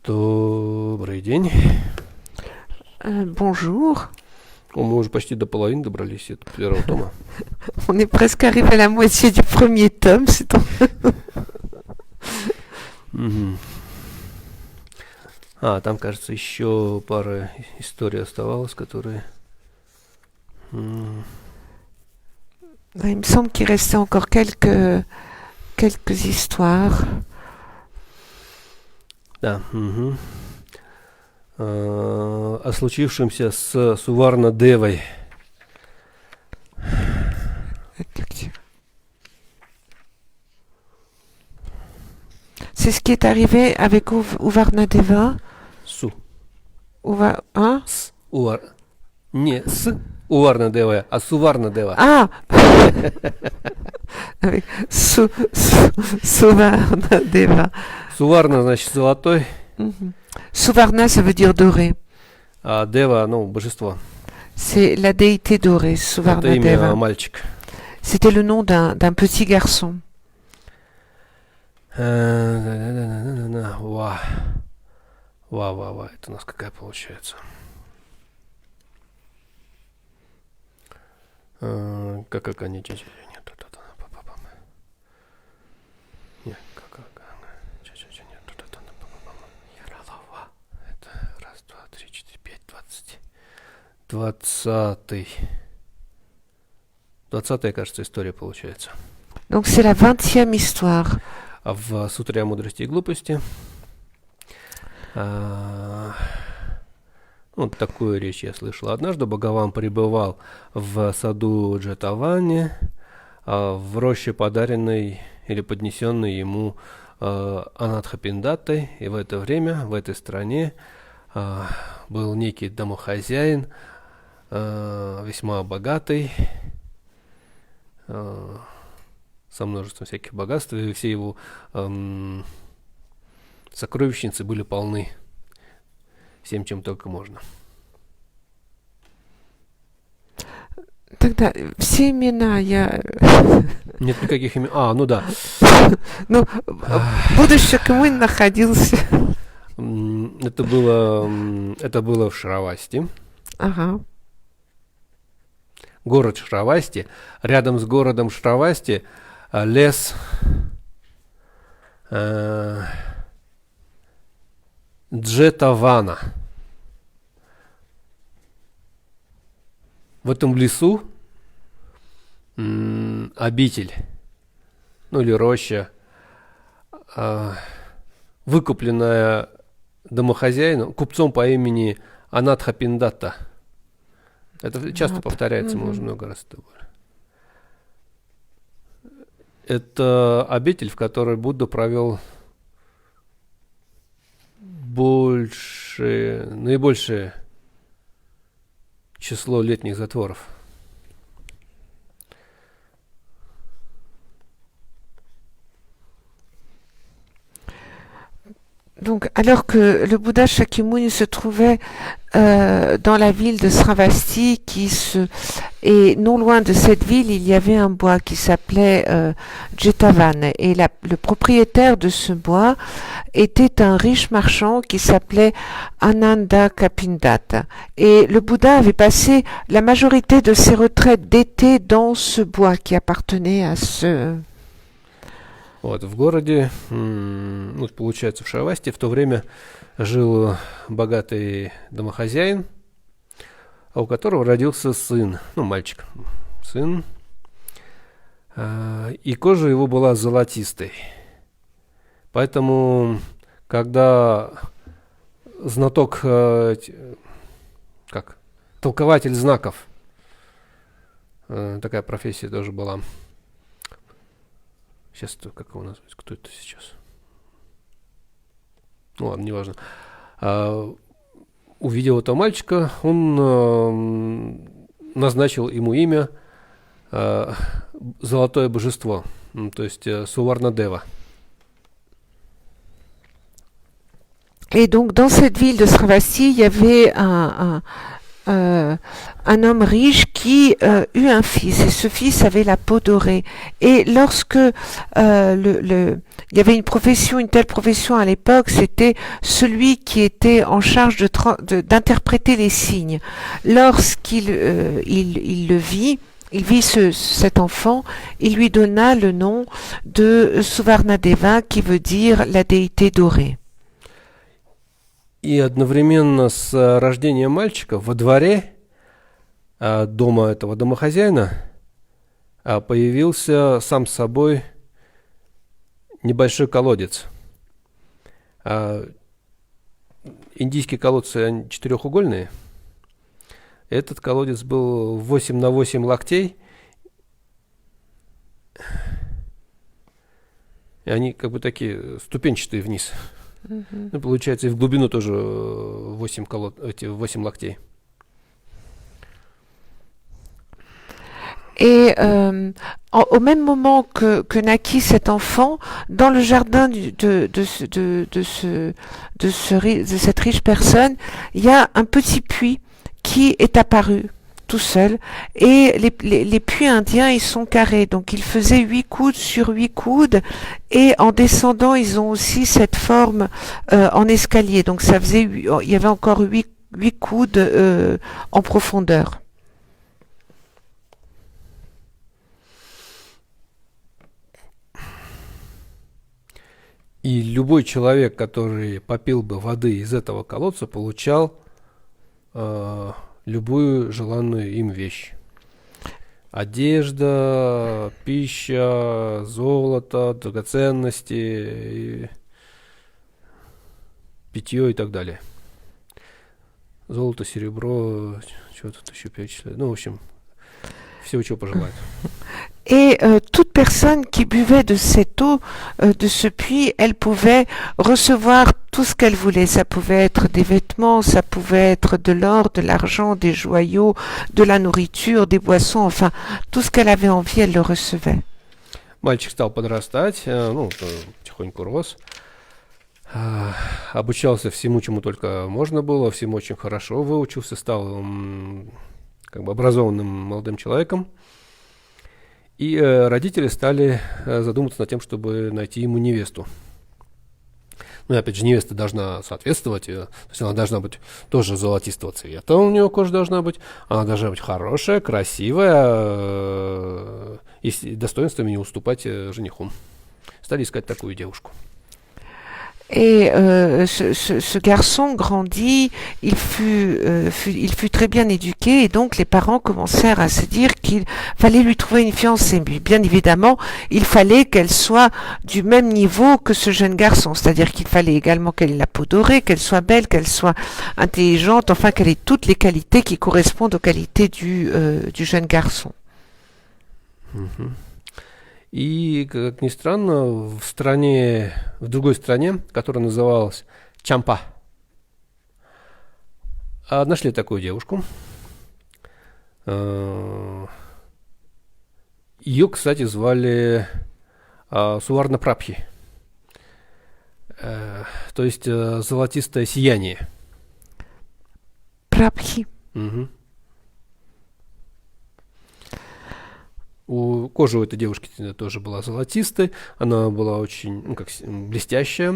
Добрый день. Bonjour. Мы уже почти до половины добрались от первого тома. On est presque arrivé à la moitié du premier tome. Там, кажется, еще пара историй оставалось, которые... Il me semble qu'il restait encore quelques histoires. Да. О случившемся с Суварна Девой. C'est ce qui est arrivé avec Uvarnadeva. Не с Уварна Дева, а Суварна Дева. Avec Suvarnadeva. Суварна, значит, золотой. Suvarna, ça veut dire doré. А Дева, божество. C'est la déité dorée, Это имя Suvarnadeva. мальчик. C'était le nom d'un petit garçon. Ва. Это у нас какая получается? Как они здесь? Нет. Это раз, два, три, четыре, пять, 20. 20-я, кажется, история получается. Donc c'est la 20e histoire. А в Сутре о мудрости и глупости такую речь я слышал. Однажды Бхагаван пребывал в саду Джетавани, в роще, подаренной или поднесенной ему Анатхапиндатой, и в это время в этой стране был некий домохозяин, весьма богатый, со множеством всяких богатств, и все его сокровищницы были полны всем, чем только можно. Тогда все имена я... Нет никаких имен. Да. Будущий Камунь находился... Это было в Шравасти. Ага. Город Шравасти. Рядом с городом Шравасти лес Джетавана. В этом лесу обитель, или роща, выкупленная домохозяином, купцом по имени Анатхапиндата. Это часто повторяется, мы уже много раз это говорили. Это обитель, в которой Будда провел наибольшее число летних затворов. Donc, alors que le Bouddha Shakyamuni se trouvait dans la ville de Sravasti, et non loin de cette ville, il y avait un bois qui s'appelait Jetavan. Et le propriétaire de ce bois était un riche marchand qui s'appelait Ananda Kapindata. Et le Bouddha avait passé la majorité de ses retraites d'été dans ce bois qui appartenait à ce... В городе, получается, в Шравасти в то время жил богатый домохозяин, у которого родился сын, мальчик, сын, и кожа его была золотистой. Поэтому, когда знаток, толкователь знаков, такая профессия тоже была. Сейчас, как его назвать, кто это сейчас? Ладно, неважно. Увидел этого мальчика, он назначил ему имя Золотое Божество, то есть Суварна Дева. Et donc, dans cette ville de Sravasti, il y avait un homme riche qui eut un fils et ce fils avait la peau dorée. Et lorsque il y avait une telle profession à l'époque, c'était celui qui était en charge d'interpréter les signes. Lorsqu'il il vit cet enfant, il lui donna le nom de Suvarnadeva qui veut dire la déité dorée. И одновременно с рождением мальчика во дворе дома этого домохозяина появился сам собой небольшой колодец. Индийские колодцы они четырехугольные. Этот колодец был 8 на 8 локтей. И они как бы такие ступенчатые вниз. Ну, получается, и в глубину тоже 8 локтей. Et au même moment que naquit cet enfant, dans le jardin de cette riche personne, il y a un petit puits qui est apparu tout seul. Et les puits indiens, ils sont carrés. Donc, ils faisaient 8 coudes sur 8 coudes. Et en descendant, ils ont aussi cette forme en escalier. Donc, ça faisait, il y avait encore 8 coudes en profondeur. И любой человек, который попил бы воды из этого колодца, получал любую желанную им вещь. Одежда, пища, золото, драгоценности, питье и так далее. Золото, серебро, что тут еще перечисляют. Ну, в общем, всего, чего пожелают. Et toute personne qui buvait de cette eau, de ce puits, elle pouvait recevoir tout ce qu'elle voulait. Ça pouvait être des vêtements, ça pouvait être de l'or, de l'argent, des joyaux, de la nourriture, des boissons, enfin, tout ce qu'elle avait envie, elle le recevait. Мальчик стал подрастать, потихоньку рос, обучался всему, чему только можно было, всему очень хорошо выучился, стал как бы образованным молодым человеком. И родители стали задумываться над тем, чтобы найти ему невесту. Ну и опять же, невеста должна соответствовать, то есть она должна быть тоже золотистого цвета, у нее кожа должна быть, она должна быть хорошая, красивая, и с достоинствами не уступать жениху. Стали искать такую девушку. Et ce garçon grandit, il fut très bien éduqué et donc les parents commencèrent à se dire qu'il fallait lui trouver une fiancée. Mais bien évidemment, il fallait qu'elle soit du même niveau que ce jeune garçon, c'est-à-dire qu'il fallait également qu'elle ait la peau dorée, qu'elle soit belle, qu'elle soit intelligente, enfin qu'elle ait toutes les qualités qui correspondent aux qualités du jeune garçon. И, как ни странно, в другой стране, которая называлась Чампа, нашли такую девушку. Ее, кстати, звали Суварна Прабхи, то есть золотистое сияние. Прабхи. Угу. Кожа у этой девушки тоже была золотистой, она была очень блестящая,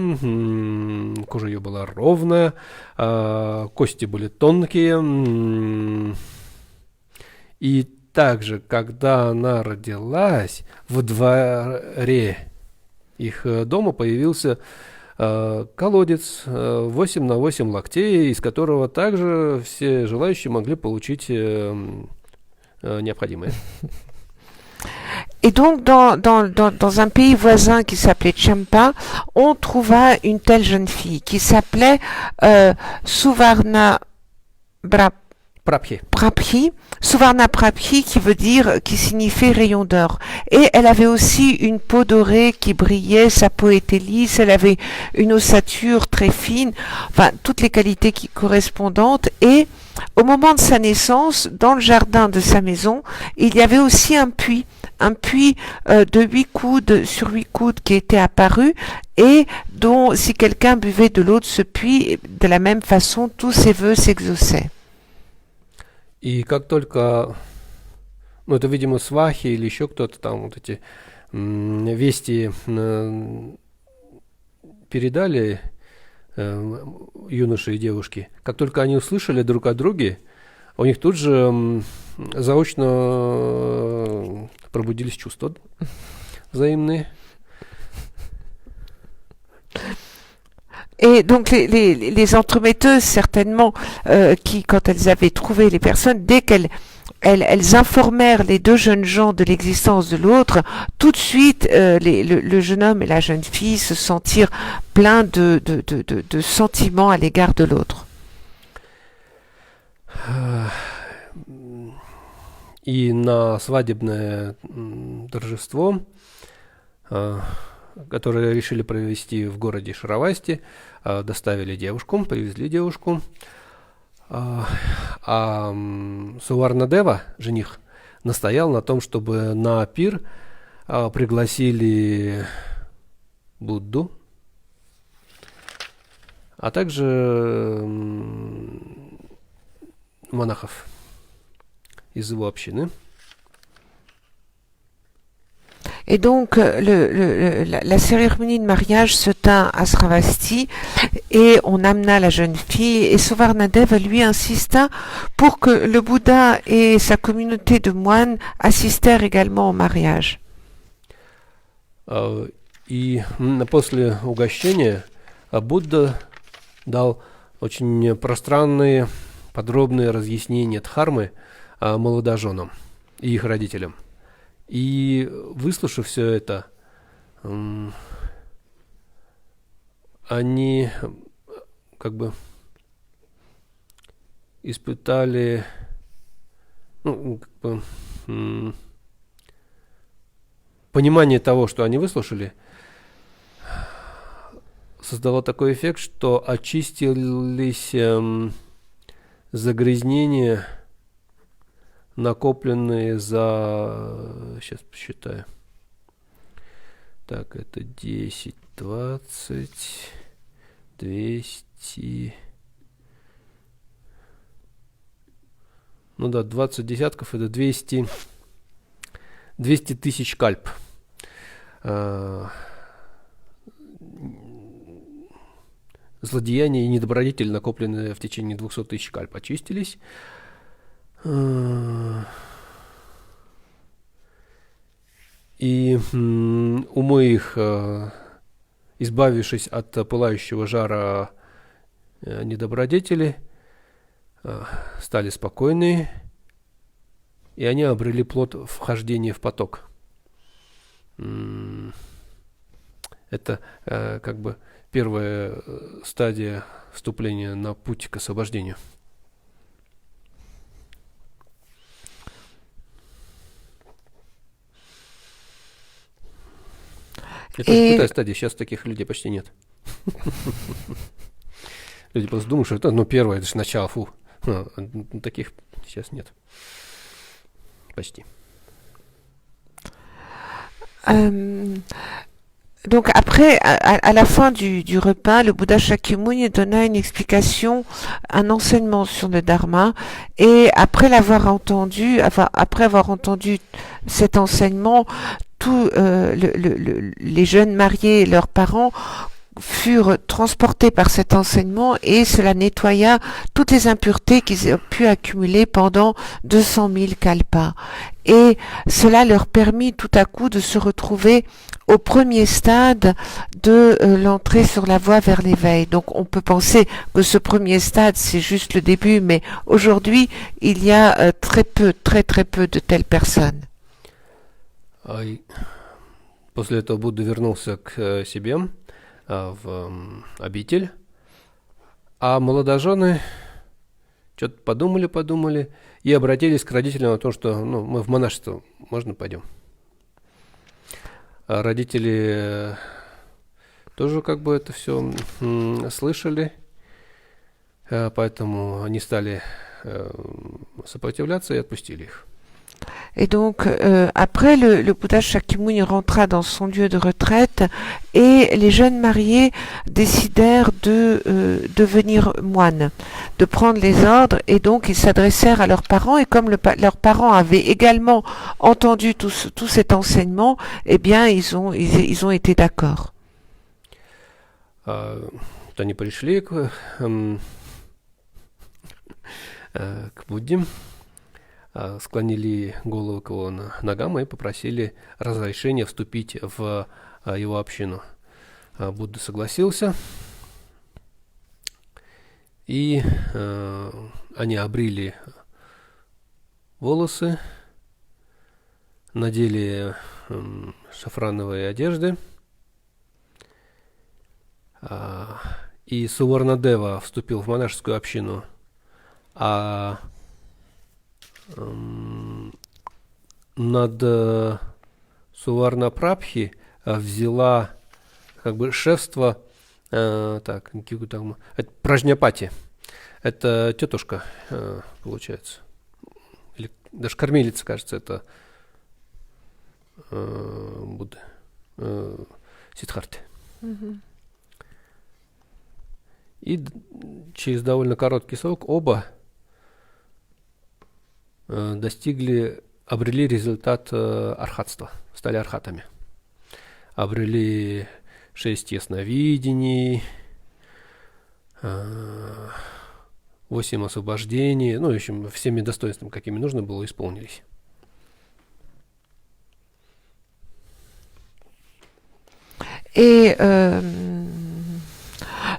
кожа ее была ровная, кости были тонкие. И также, когда она родилась, во дворе их дома появился колодец 8 на 8 локтей, из которого также все желающие могли получить необходимое. Et donc, dans un pays voisin qui s'appelait Champa, on trouva une telle jeune fille qui s'appelait Suvarna Prabhi, Suvarna Prabhi qui signifie rayon d'or. Et elle avait aussi une peau dorée qui brillait, sa peau était lisse, elle avait une ossature très fine, enfin toutes les qualités qui correspondantes. Et au moment de sa naissance, dans le jardin de sa maison, il y avait aussi un puits de 8 coudes sur 8 coudes qui était apparu et dont, si quelqu'un buvait de l'eau de ce puits, de la même façon, tous ses vœux s'exauçaient. И как только, ну это, видимо, свахи или еще кто-то там вот эти вести передали юноши и девушки, как только они услышали друг о друге, у них тут же заочно пробудились чувства взаимные. Et donc les entremetteuses, certainement, qui, quand elles avaient trouvé les personnes, dès qu'elles informèrent les deux jeunes gens de l'existence de l'autre, tout de suite, le jeune homme et la jeune fille se sentirent pleins de sentiments à l'égard de l'autre. И на свадебное торжество, которое решили провести в городе Шаравасти, доставили девушку, привезли девушку. А Суварнадева, жених, настоял на том, чтобы на пир пригласили Будду, а также монахов из его общины. Et donc, la cérémonie de mariage se tint à Sravasti et on amena la jeune fille et Suvarnadev lui insista pour que le Bouddha et sa communauté de moines assistèrent également au mariage. И после угощения Будда дал очень пространные, подробные разъяснения дхармы молодоженам и их родителям. И выслушав все это, они как бы испытали, ну, как бы, понимание того, что они выслушали, создало такой эффект, что очистились загрязнения, накопленные за... Сейчас посчитаю. Так, это 10, 20, 200... Ну да, 20 десятков, это 200 тысяч кальп. Злодеяния и недобродетели, накопленные в течение 200 тысяч кальп, очистились. И умы их, избавившись от пылающего жара недобродетели, стали спокойны, и они обрели плод вхождения в поток. Это как бы первая стадия вступления на путь к освобождению. Это крутая стадия, сейчас таких людей почти нет. Люди просто думают, что это, первое, это же начало, фу. Таких сейчас нет. Почти. Donc après, à la fin du repas, le Bouddha Shakyamuni donna une explication, un enseignement sur le Dharma, et après avoir entendu cet enseignement, tous les jeunes mariés et leurs parents furent transportés par cet enseignement et cela nettoya toutes les impuretés qu'ils ont pu accumuler pendant 200 000 kalpas. Et cela leur permit tout à coup de se retrouver au premier stade de l'entrée sur la voie vers l'éveil. Donc on peut penser que ce premier stade c'est juste le début, mais aujourd'hui il y a très peu de telles personnes. После этого Будда вернулся к себе в обитель, а молодожены что-то подумали и обратились к родителям о том, что мы в монашество, можно пойдем. А родители тоже как бы это все слышали, поэтому они стали сопротивляться и отпустили их. Et donc, après, le Bouddha Shakyamuni rentra dans son lieu de retraite et les jeunes mariés décidèrent de devenir moines, de prendre les ordres, et donc ils s'adressèrent à leurs parents, et comme leurs parents avaient également entendu tout cet enseignement, eh bien, ils ont été d'accord. Вот они пришли к Будде, склонили голову к его ногам и попросили разрешения вступить в его общину. Будда согласился, и они обрили волосы, надели шафрановые одежды, и Суварнадева вступил в монашескую общину, а над Суварнапрабхи взяла как бы шефство это Пражняпати. Это тетушка, получается. Или даже кормилица, кажется, это Будды. Сиддхарты. И через довольно короткий срок оба обрели результат архатства, стали архатами. Обрели 6 ясновидений, 8 освобождений, ну, в общем, всеми достоинствами, какими нужно было, исполнились. Et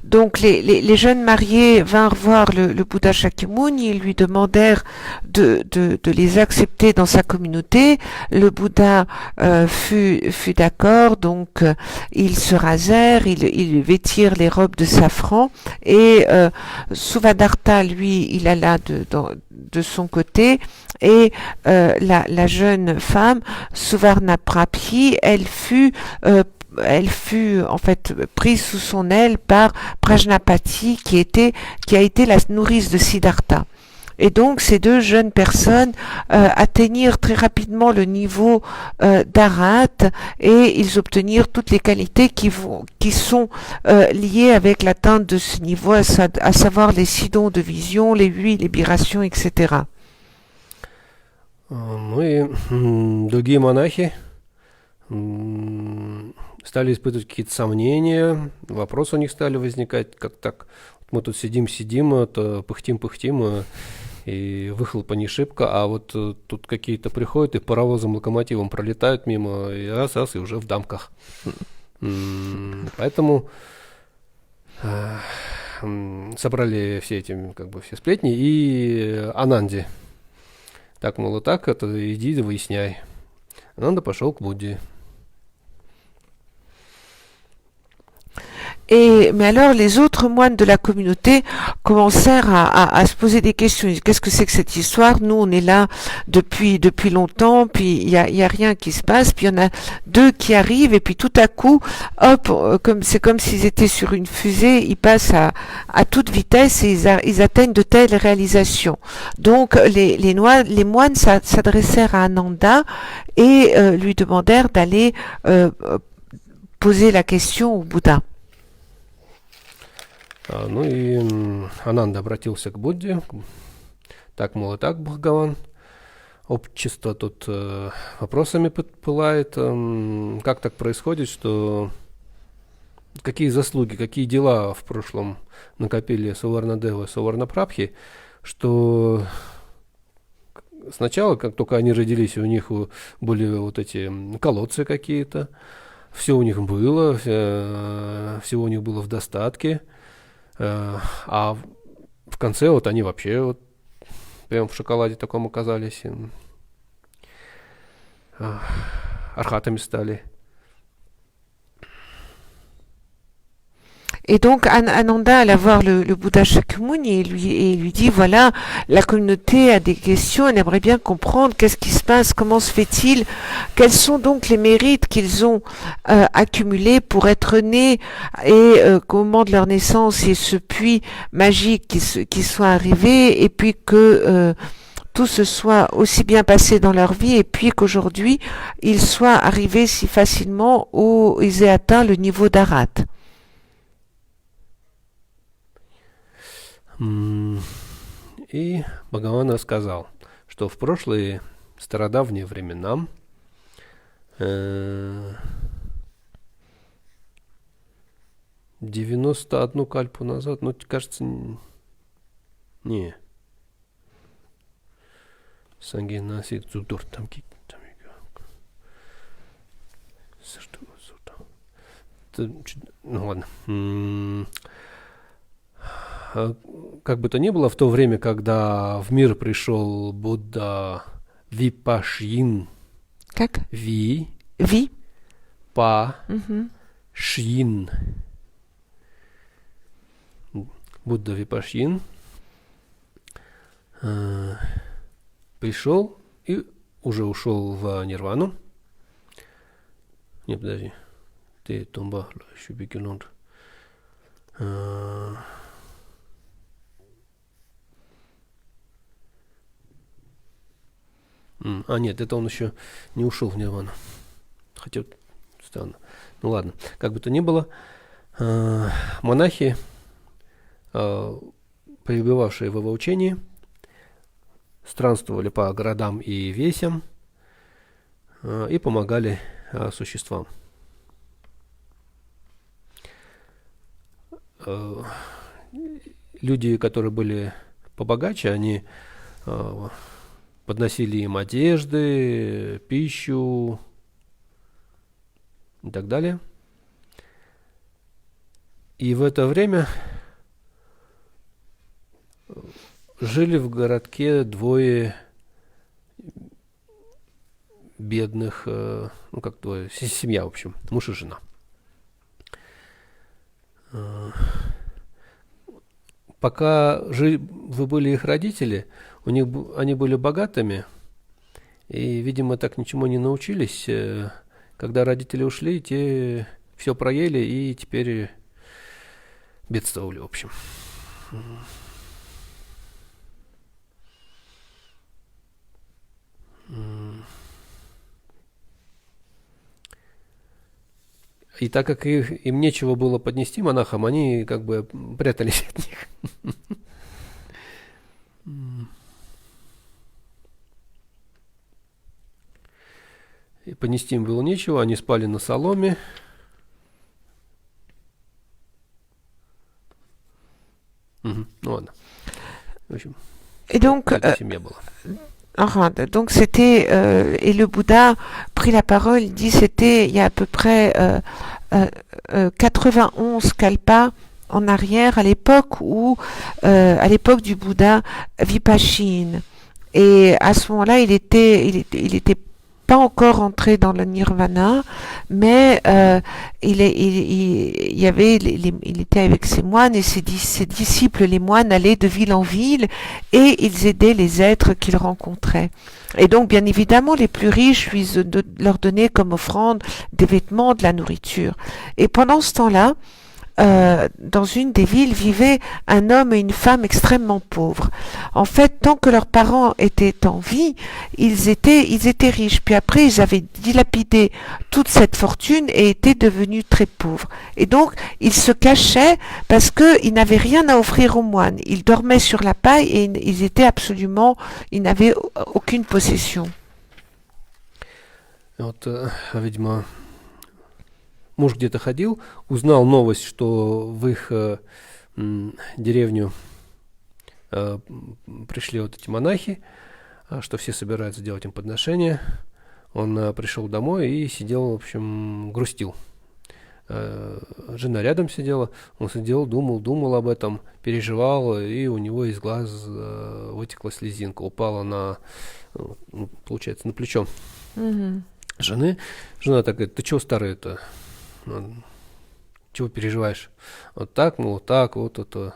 donc les jeunes mariés vinrent voir le Bouddha Shakyamuni, ils lui demandèrent de les accepter dans sa communauté. Le Bouddha fut d'accord, donc ils se rasèrent, ils vêtirent les robes de safran, et Suvadartha, lui, il alla de son côté, et la jeune femme, Suvarnaprabhi, elle fut en fait prise sous son aile par Prajnapati, qui a été la nourrice de Siddhartha. Et donc ces deux jeunes personnes atteignirent très rapidement le niveau d'Arhat, et ils obtenirent toutes les qualités qui sont liées avec l'atteinte de ce niveau, à savoir les 6 dons de vision, les 8 libérations, etc. Ну и другие монахи стали испытывать какие-то сомнения, вопросы у них стали возникать, как так, мы тут сидим, то пыхтим, и выхлопа не шибко, а вот тут какие-то приходят и паровозом, локомотивом пролетают мимо, и раз, и уже в дамках. Поэтому собрали все эти, как бы, все сплетни, и Ананде. Так, мол, так, это иди выясняй. Ананда пошел к Будде. Mais alors les autres moines de la communauté commencèrent à se poser des questions. Qu'est-ce que c'est que cette histoire? Nous, on est là depuis longtemps, puis il y a rien qui se passe, puis il y en a 2 qui arrivent, et puis tout à coup, hop, c'est comme s'ils étaient sur une fusée, ils passent à toute vitesse, et ils atteignent de telles réalisations. Donc les moines s'adressèrent à Ananda et lui demandèrent d'aller poser la question au Bouddha. Ну и Ананда обратился к Будде. Так, мол, и так, Бхагаван. Общество тут вопросами пылает. Как так происходит, что какие заслуги, какие дела в прошлом накопили Суварнадева и Суварнапрабхи, что сначала, как только они родились, у них были вот эти колодцы какие-то, все у них было, всего у них было в достатке. А в конце вот они вообще вот прям в шоколаде таком оказались, архатами стали. Et donc Ananda alla voir le Bouddha Shakyamuni et lui dit, voilà, la communauté a des questions, elle aimerait bien comprendre qu'est-ce qui se passe, comment se fait-il, quels sont donc les mérites qu'ils ont accumulés pour être nés, et qu'au moment de leur naissance, il y ait ce puits magique qui soit arrivé, et puis que tout se soit aussi bien passé dans leur vie et puis qu'aujourd'hui ils soient arrivés si facilement où ils aient atteint le niveau d'Arat. И Бхагаван сказал, что в прошлые стародавние времена 91 кальпу назад, ну, кажется, не. Сангенаси Дзудур там ну ладно. Как бы то ни было, в то время, когда в мир пришел Будда Випашьин, Как? Ви, Vi. Па, Mhm. Шьин, Будда Випашьин пришел и уже ушел в нирвану. Не, подожди. Ты тумба, шубикилонд. Нет, это он еще не ушел в нирвану. Хотя, странно. Ну ладно, как бы то ни было, монахи, пребывавшие в его учении, странствовали по городам и весям и помогали существам. Люди, которые были побогаче, они подносили им одежды, пищу и так далее. И в это время жили в городке двое бедных, ну как двое, семья, в общем, муж и жена. Пока вы были их родители, они были богатыми, и, видимо, так ничему не научились. Когда родители ушли, те все проели и теперь бедствовали, в общем. И так как им нечего было поднести монахам, они как бы прятались от них. И поднести им было нечего, они спали на соломе. Ну ладно. В общем, Et donc, такая семья была. Donc c'était et le Bouddha prit la parole, il dit c'était il y a à peu près 91 kalpas en arrière à l'époque à l'époque du Bouddha Vipashin, et à ce moment-là il était pas encore entré dans le nirvana, mais il était avec ses moines, et ses disciples, les moines, allaient de ville en ville et ils aidaient les êtres qu'ils rencontraient. Et donc, bien évidemment, les plus riches leur donnaient comme offrande des vêtements, de la nourriture. Et pendant ce temps-là, dans une des villes vivait un homme et une femme extrêmement pauvres. En fait, tant que leurs parents étaient en vie, ils étaient riches. Puis après, ils avaient dilapidé toute cette fortune et étaient devenus très pauvres. Et donc, ils se cachaient parce qu'ils n'avaient rien à offrir aux moines. Ils dormaient sur la paille et ils n'avaient aucune possession. Вот, видимо, муж где-то ходил, узнал новость, что в их деревню пришли вот эти монахи, что все собираются делать им подношения. Он пришел домой и сидел, в общем, грустил. Жена рядом сидела, он сидел, думал об этом, переживал, и у него из глаз вытекла слезинка, упала получается, на плечо жены. Жена так говорит: ты чего старый-то? Чего переживаешь? Вот так, вот это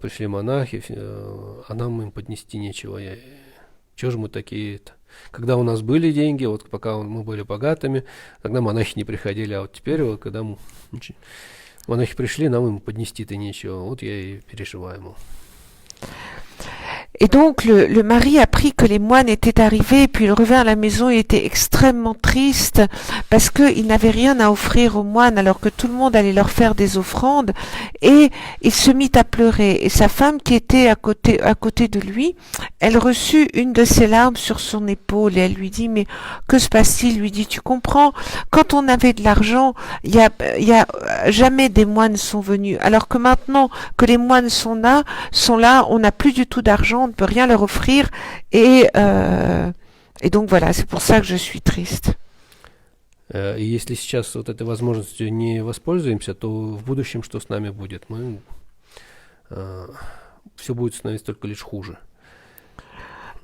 пришли монахи, а нам им поднести нечего. Чего же мы такие-то? Когда у нас были деньги, вот пока мы были богатыми, тогда монахи не приходили, а вот теперь, вот, когда монахи пришли, нам им поднести-то нечего. Вот я и переживаю, мол. Et donc le mari apprit que les moines étaient arrivés, puis il revint à la maison, il était extrêmement triste parce qu'il n'avait rien à offrir aux moines alors que tout le monde allait leur faire des offrandes, et il se mit à pleurer. Et sa femme qui était à côté de lui, elle reçut une de ses larmes sur son épaule et elle lui dit: mais que se passe-t-il? Il lui dit: tu comprends, quand on avait de l'argent, il y a jamais des moines sont venus, alors que maintenant que les moines sont là, on n'a plus du tout d'argent, on ne peut rien leur offrir, et donc voilà, c'est pour ça que je suis triste. И если сейчас вот этой возможностью не воспользуемся, то в будущем что с нами будет? Все будет становиться только лишь хуже.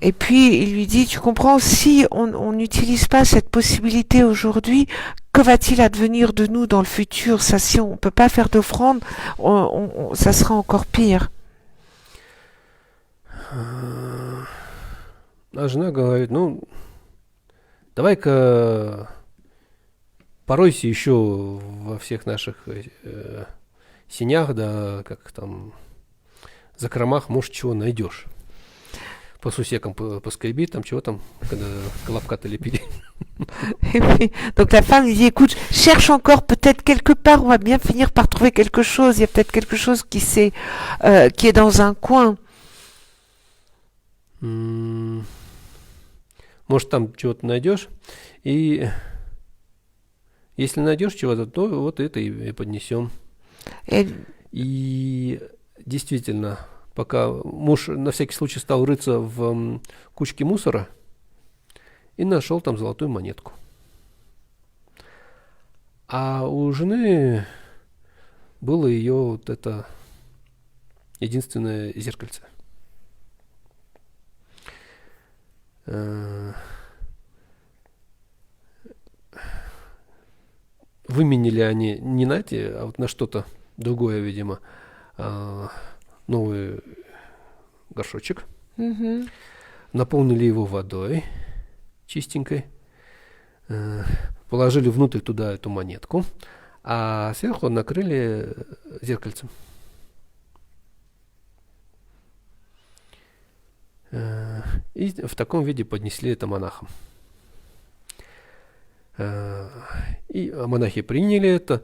Et puis il lui dit: tu comprends, si on n'utilise pas cette possibilité aujourd'hui, que va-t-il advenir de nous dans le futur? Ça, si on ne peut pas faire d'offrande, ça sera encore pire. А жена говорит: давай-ка поройся еще во всех наших синях, да, как там, закромах, может, чего найдешь. По сусекам поскреби, там чего там, когда колобка-то лепили. Et puis, donc la femme lui dit: écoute, cherche encore, peut-être quelque part, on va bien finir par trouver quelque chose. Il y a peut-être quelque chose qui est dans un coin. Может, там чего-то найдешь, и если найдешь чего-то, то вот это и поднесем. И действительно, пока муж на всякий случай стал рыться в кучке мусора и нашел там золотую монетку. А у жены было ее вот это единственное зеркальце. Выменили они не на эти, а вот на что-то другое, видимо, новый горшочек. Mm-hmm. Наполнили его водой чистенькой, положили внутрь туда эту монетку, а сверху накрыли зеркальцем. И в таком виде поднесли это монахам. И монахи приняли это,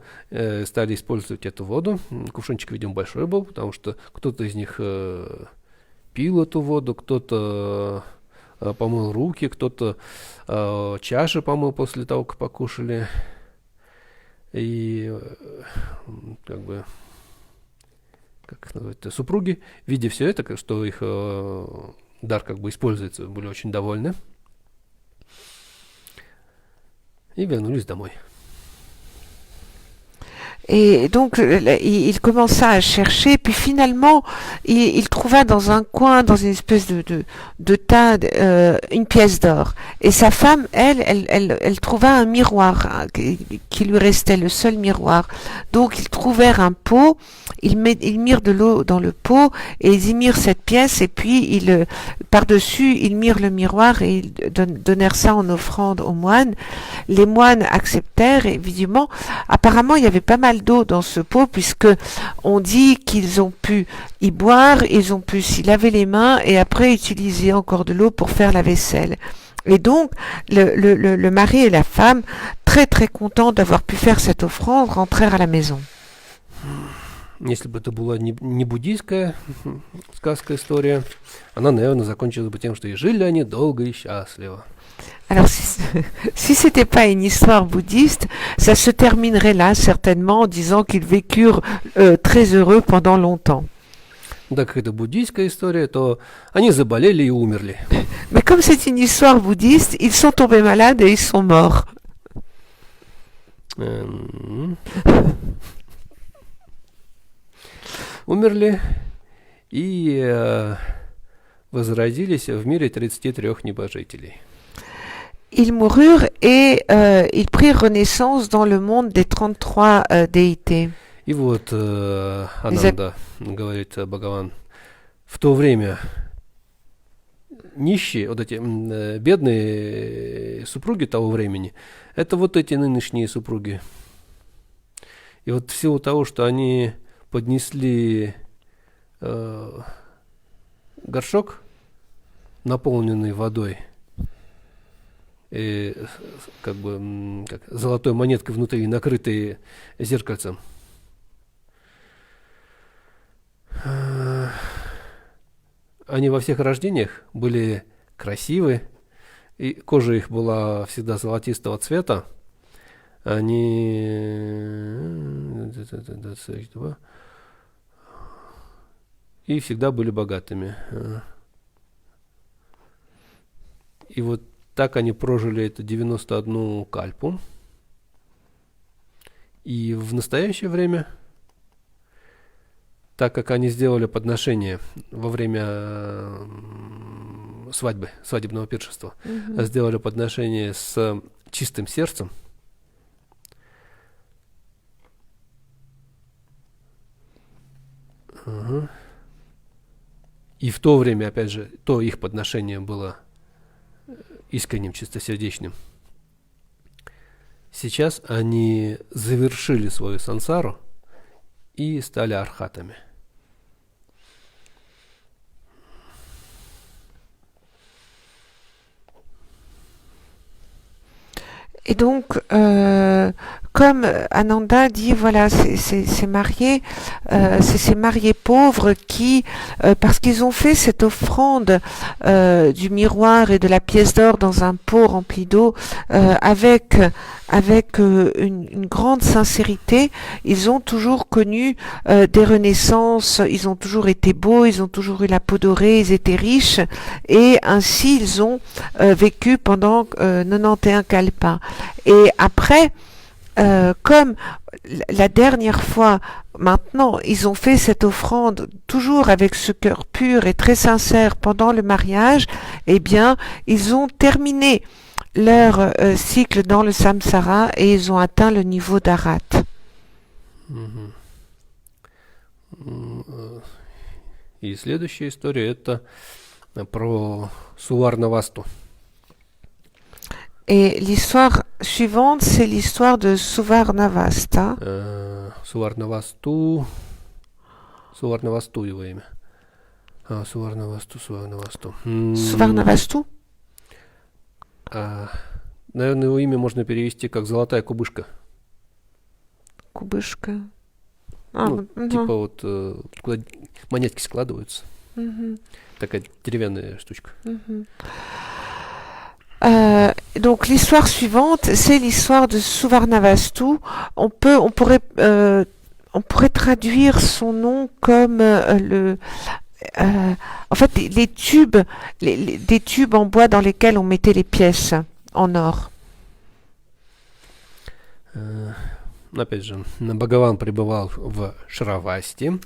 стали использовать эту воду. Кувшинчик, видимо, большой был, потому что кто-то из них пил эту воду, кто-то помыл руки, кто-то чаши помыл после того, как покушали. И как бы, как называется, супруги, видя все это, что их дар как бы используется, были очень довольны и verнулись домой. Et donc, il commença à chercher, puis finalement, il trouva dans un coin, dans une espèce de tas, une pièce d'or. Et sa femme, elle trouva un miroir qui lui restait, le seul miroir. Donc, ils trouvèrent un pot, ils mirent de l'eau dans le pot, et ils y mirent cette pièce, et puis par-dessus, ils mirent le miroir, et ils donnèrent ça en offrande aux moines. Les moines acceptèrent, et évidemment, apparemment, il y avait pas mal d'eau dans ce pot, puisque on dit qu'ils ont pu y boire, ils ont pu s'y laver les mains et après utiliser encore de l'eau pour faire la vaisselle. Et donc le mari et la femme, très très contents d'avoir pu faire cette offrande, rentrèrent à la maison. Если бы это была не буддийская сказка, история, она, наверное, закончилась бы тем, что и жили они долго и счастливо. Alors, si c'était pas une histoire bouddhiste, ça se terminerait là, certainement, en disant qu'ils vécurent très heureux pendant longtemps. Да, как это буддийская история, то они заболели и умерли. Mais comme c'est une histoire bouddhiste, ils sont tombés malades et ils sont morts. Умерли и возродились в мире 33 небожителей. Ils moururent et ils prirent renaissance dans le monde des 33 déités. И вот Ананда, говорит Бхагаван, в то время нищие, вот эти бедные супруги того времени, это вот эти нынешние супруги. И вот в силу того, что они поднесли горшок наполненный водой, и как бы как золотой монеткой внутри, накрытый зеркальцем. Они во всех рождениях были красивы, и кожа их была всегда золотистого цвета. Они и всегда были богатыми. И вот так они прожили это 91 кальпу. И в настоящее время, так как они сделали подношение во время свадьбы, свадебного пиршества, сделали подношение с чистым сердцем, и в то время, опять же, то их подношение было искренним, чистосердечным. Сейчас они завершили свою сансару и стали архатами. Et donc, comme Ananda dit, voilà, ces mariés, c'est ces mariés pauvres qui, parce qu'ils ont fait cette offrande du miroir et de la pièce d'or dans un pot rempli d'eau, avec une grande sincérité, ils ont toujours connu des renaissances, ils ont toujours été beaux, ils ont toujours eu la peau dorée, ils étaient riches, et ainsi ils ont vécu pendant 91 kalpas. Et après, comme la dernière fois, maintenant, ils ont fait cette offrande toujours avec ce cœur pur et très sincère pendant le mariage, eh bien, ils ont terminé leur cycle dans le samsara et ils ont atteint le niveau d'Arat. И следующая история это про Суварнавасту. Et l'histoire suivante, c'est l'histoire de Suvarnavasta. Суварнавасту его имя. Суварнавасту. Suvarnavastu? Наверное, его имя можно перевести как «золотая кубышка». Кубышка. Типа вот куда монетки складываются. Такая деревянная штучка. Donc l'histoire suivante, c'est l'histoire de Suvarnavastu. On pourrait traduire son nom comme en fait les tubes, des tubes en bois dans lesquels on mettait les pièces en or. Опять же, Бхагаван пребывал в Шравасти,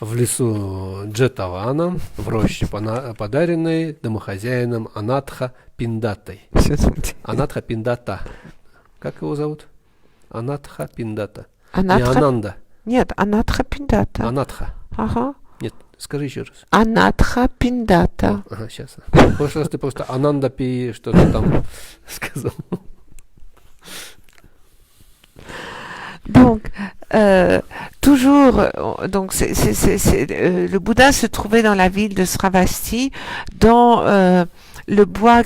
в лесу Джетавана, в роще, подаренной домохозяином Анатха Пиндатой. Анатха Пиндата. Как его зовут? Анатха Пиндата. Не Ананда. Нет, Анатха Пиндата. Анатха. Ага. Нет, скажи еще раз. Анатха Пиндата. Ага, сейчас. В прошлый раз ты просто Ананда Пи что-то там сказал. Donc, toujours, donc le Bouddha se trouvait dans la ville de Sravasti, dans le bois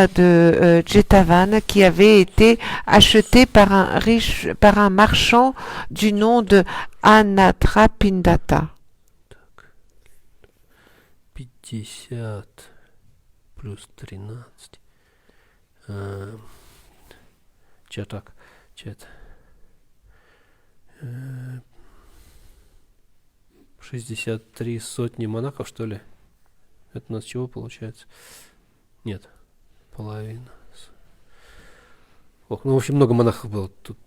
de Jetavana, qui avait été acheté par un marchand du nom de Anatra Pindata. 50 плюс 13. Чатак. 63 сотни монахов, что ли? Это у нас чего получается? Нет, половина. Ох, ну, в общем, много монахов было тут.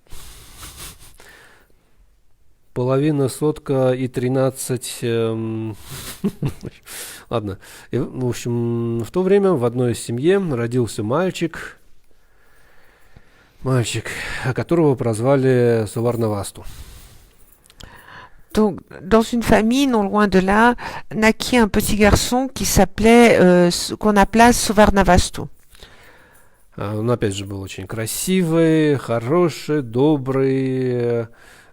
Половина, сотка и 13... Ладно. И, в общем, в то время в одной семье родился мальчик, которого прозвали Суварнавасту. Donc, dans une famille non loin de là, naquit un petit garçon qui s'appelait, qu'on appela Suvarnavastu. Он, опять же, был очень красивый, хороший, добрый,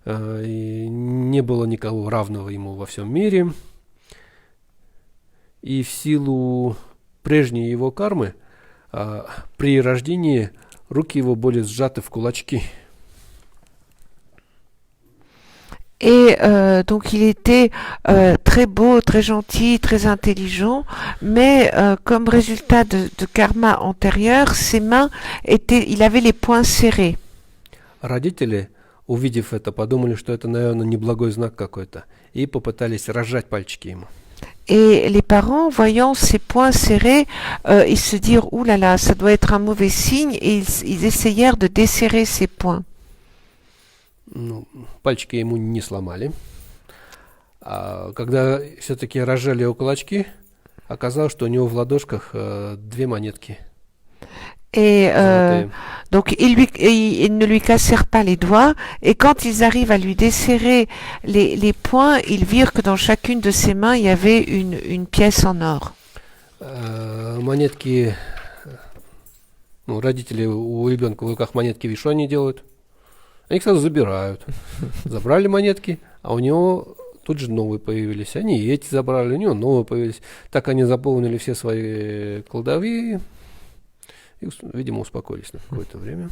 и не было никого равного ему во всем мире. И в силу прежней его кармы при рождении руки его были сжаты в кулачки. Et donc il était très beau, très gentil, très intelligent, mais comme résultat de karma antérieur, ses mains il avait les poings serrés. Родители, увидев это, подумали, что это, наверное, неблагой знак какой-то, и попытались разжать пальчики ему. Et les parents, voyant ses poings serrés, ils se dirent « Ouh là là, ça doit être un mauvais signe » et ils essayèrent de desserrer ses poings. Ну, пальчики ему не сломали. А когда все-таки разжали его кулачки, оказалось, что у него в ладошках 2 монетки. Et donc ils ne lui cassèrent pas les doigts, et quand ils arrivent à lui desserrer les poings, ils virent que dans chacune de ses mains il y avait une pièce en or. Монетки, ну, родители у ребенка в руках монетки, видишь, что они делают? Они их сразу забирают. Забрали монетки, а у него тут же новые появились. Они и эти забрали, у него новые появились. Так они заполнили все свои кладовые и, видимо, успокоились на какое-то время.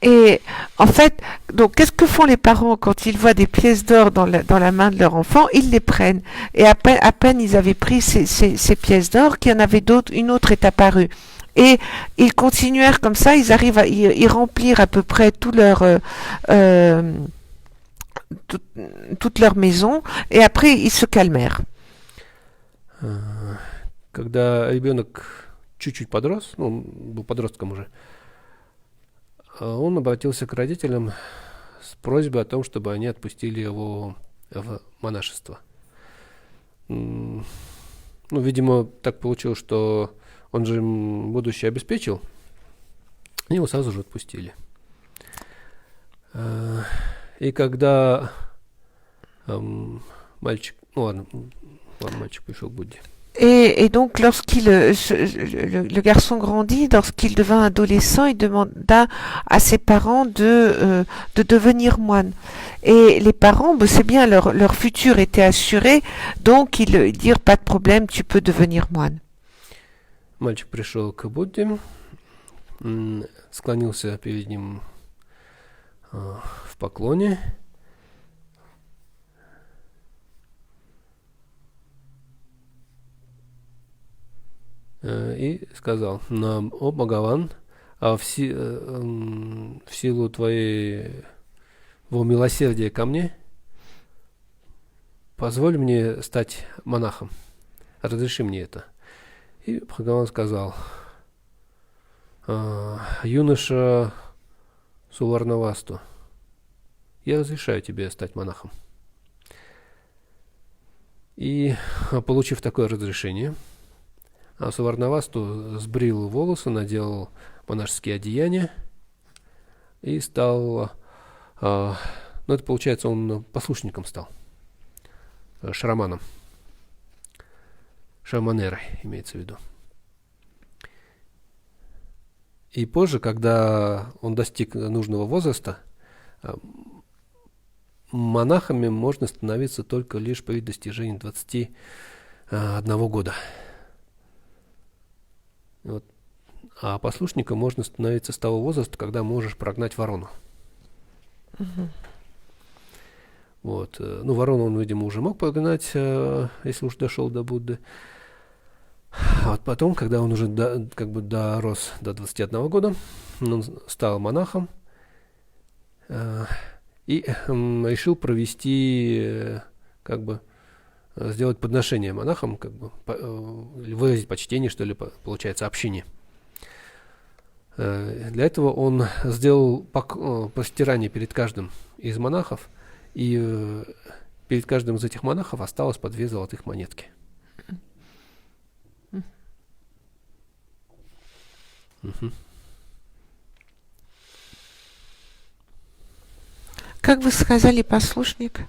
Et en fait, donc qu'est-ce que font les parents quand ils voient des pièces d'or dans la main de leur enfant? Ils les prennent. Et à peine ils avaient pris ces pièces d'or, qu'il y en avait d'autres, une autre est apparue. Et ils continuèrent comme ça, ils arrivent à y remplir à peu près toute leur maison, et après ils se calmèrent. Когда ребенок чуть-чуть подрос, ну, он был подростком уже, он обратился к родителям с просьбой о том, чтобы они отпустили его в монашество. Ну, видимо, так получилось, что он же им будущее обеспечил, и его сразу же отпустили. И когда мальчик, мальчик пришел к Будде. Et donc, le garçon grandit, lorsqu'il devint adolescent, il demanda à ses parents de devenir moine. Et les parents, c'est bien, leur futur était assuré, donc ils dirent pas de problème, tu peux devenir moine. Мальчик пришел к Будде, склонился перед ним в поклоне. И сказал: «О Бхагаван, в силу твоего милосердия ко мне, позволь мне стать монахом, разреши мне это». И Бхагаван сказал: «Юноша Суварнавасту, я разрешаю тебе стать монахом». И, получив такое разрешение, Суварнавасту сбрил волосы, надел монашеские одеяния и стал, это получается, он послушником стал, шраманом, шаманерой имеется в виду. И позже, когда он достиг нужного возраста, монахами можно становиться только лишь при достижении 21 года. Вот. А послушником можно становиться с того возраста, когда можешь прогнать ворону. Вот. Ну, ворону он, видимо, уже мог прогнать, если уж дошел до Будды. А вот потом, когда он уже дорос до 21 года, он стал монахом и решил провести, сделать подношение монахам, выразить почтение, что ли, получается, общине. Для этого он сделал простирание перед каждым из монахов, и перед каждым из этих монахов осталось по 2 золотых монетки. Как вы сказали, послушник?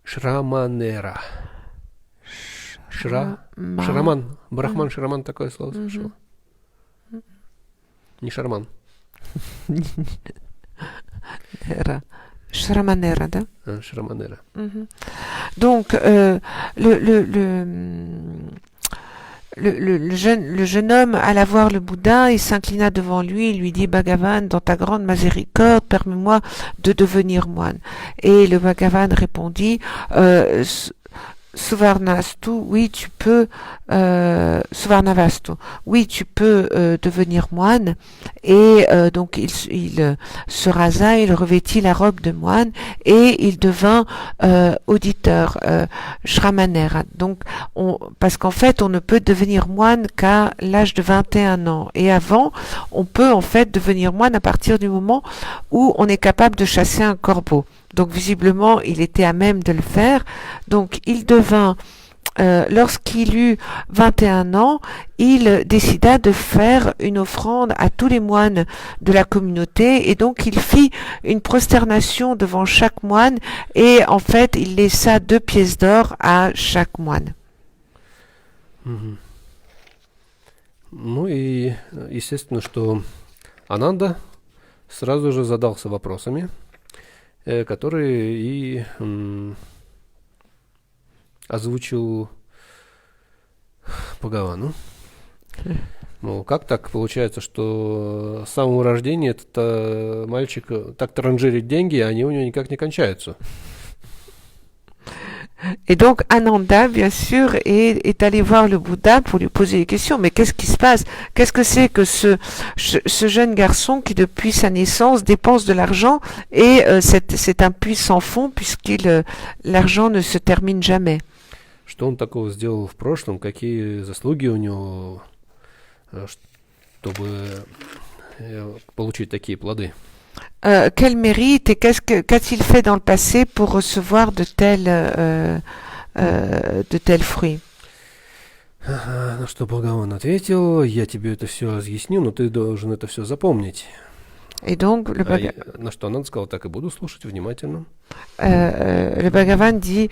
Шраманера. Шраман. Брахман, шраман, такое слово слышал. Не шарман. Шраманера, да? Шраманера. Donc, le jeune homme alla voir le Bouddha, il s'inclina devant lui, il lui dit Bhagavan, dans ta grande miséricorde, permets-moi de devenir moine. Et le Bhagavan répondit Suvarnastu, oui tu peux, Suvarnavastu, oui tu peux devenir moine. Et donc il se rasa, il revêtit la robe de moine et il devint auditeur, shramanera. Donc parce qu'en fait on ne peut devenir moine qu'à l'âge de 21 ans. Et avant, on peut en fait devenir moine à partir du moment où on est capable de chasser un corbeau. Donc visiblement, il était à même de le faire. Donc il devint, lorsqu'il eut 21 ans, il décida de faire une offrande à tous les moines de la communauté et donc il fit une prosternation devant chaque moine et en fait il laissa 2 pièces d'or à chaque moine. Мгм. Ну и естественно, что Ананда сразу же задался вопросами, которые и озвучил Бхагавану. Ну, как так получается, что с самого рождения этот мальчик так транжирит деньги, а они у него никак не кончаются? Et donc Ananda, bien sûr, est allé voir le Bouddha pour lui poser des questions. Mais qu'est-ce qui se passe? Qu'est-ce que c'est que ce jeune garçon qui, depuis sa naissance, dépense de l'argent et c'est un puits sans fond puisqu'il l'argent ne se termine jamais. Что он такого сделал в прошлом? Какие заслуги у него, чтобы получить такие плоды? Quel mérite et qu'a-t-il fait dans le passé pour recevoir de tels fruits? На что Бхагаван ответил: я тебе это все разъясню, но ты должен это все запомнить. Et donc, на что Ананда сказал: так и буду слушать внимательно. Le Bhagavan dit,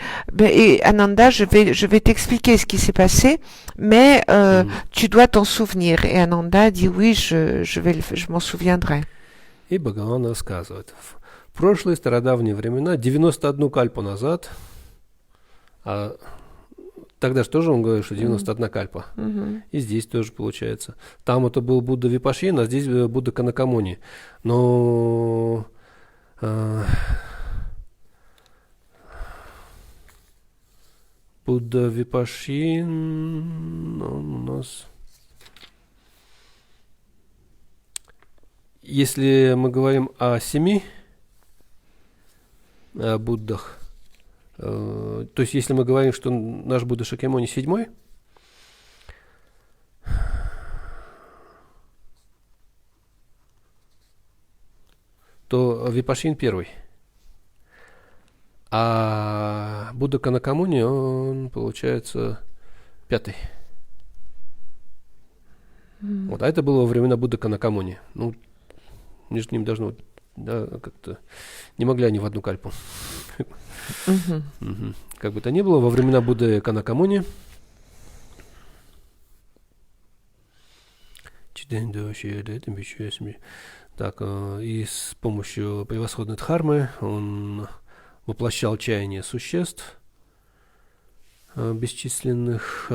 Ananda, je vais t'expliquer ce qui s'est passé, mais tu dois t'en souvenir. Et Ananda dit, oui, je m'en souviendrai. И Бхагаван рассказывает. В прошлые стародавние времена, 91 кальпу назад, а тогда же тоже он говорит, что 91 кальпа. И здесь тоже получается. Там это был Будда Випашьин, а здесь Будда Канакамуни. Но Будда Випашьин у нас... Если мы говорим о 7 Буддах, то есть если мы говорим, что наш Будда Шакьямуни 7, то Випашьин 1. А Будда Канакамуни, он получается 5. Вот, а это было во времена Будды Канакамуни. Ну, между ними должно, да, как-то не могли они в одну кальпу. Как бы то ни было, во времена Будды Канакамуни так, и с помощью превосходной дхармы он воплощал чаяния существ бесчисленных,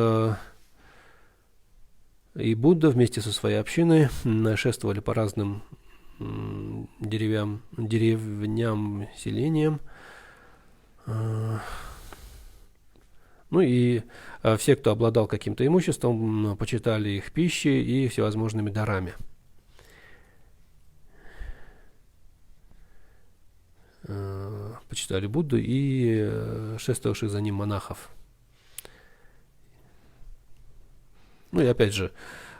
и Будда вместе со своей общиной шествовали по разным деревням, селениям. Ну и все, кто обладал каким-то имуществом, почитали их пищей и всевозможными дарами. Почитали Будду и шествовавших за ним монахов. Ну и опять же,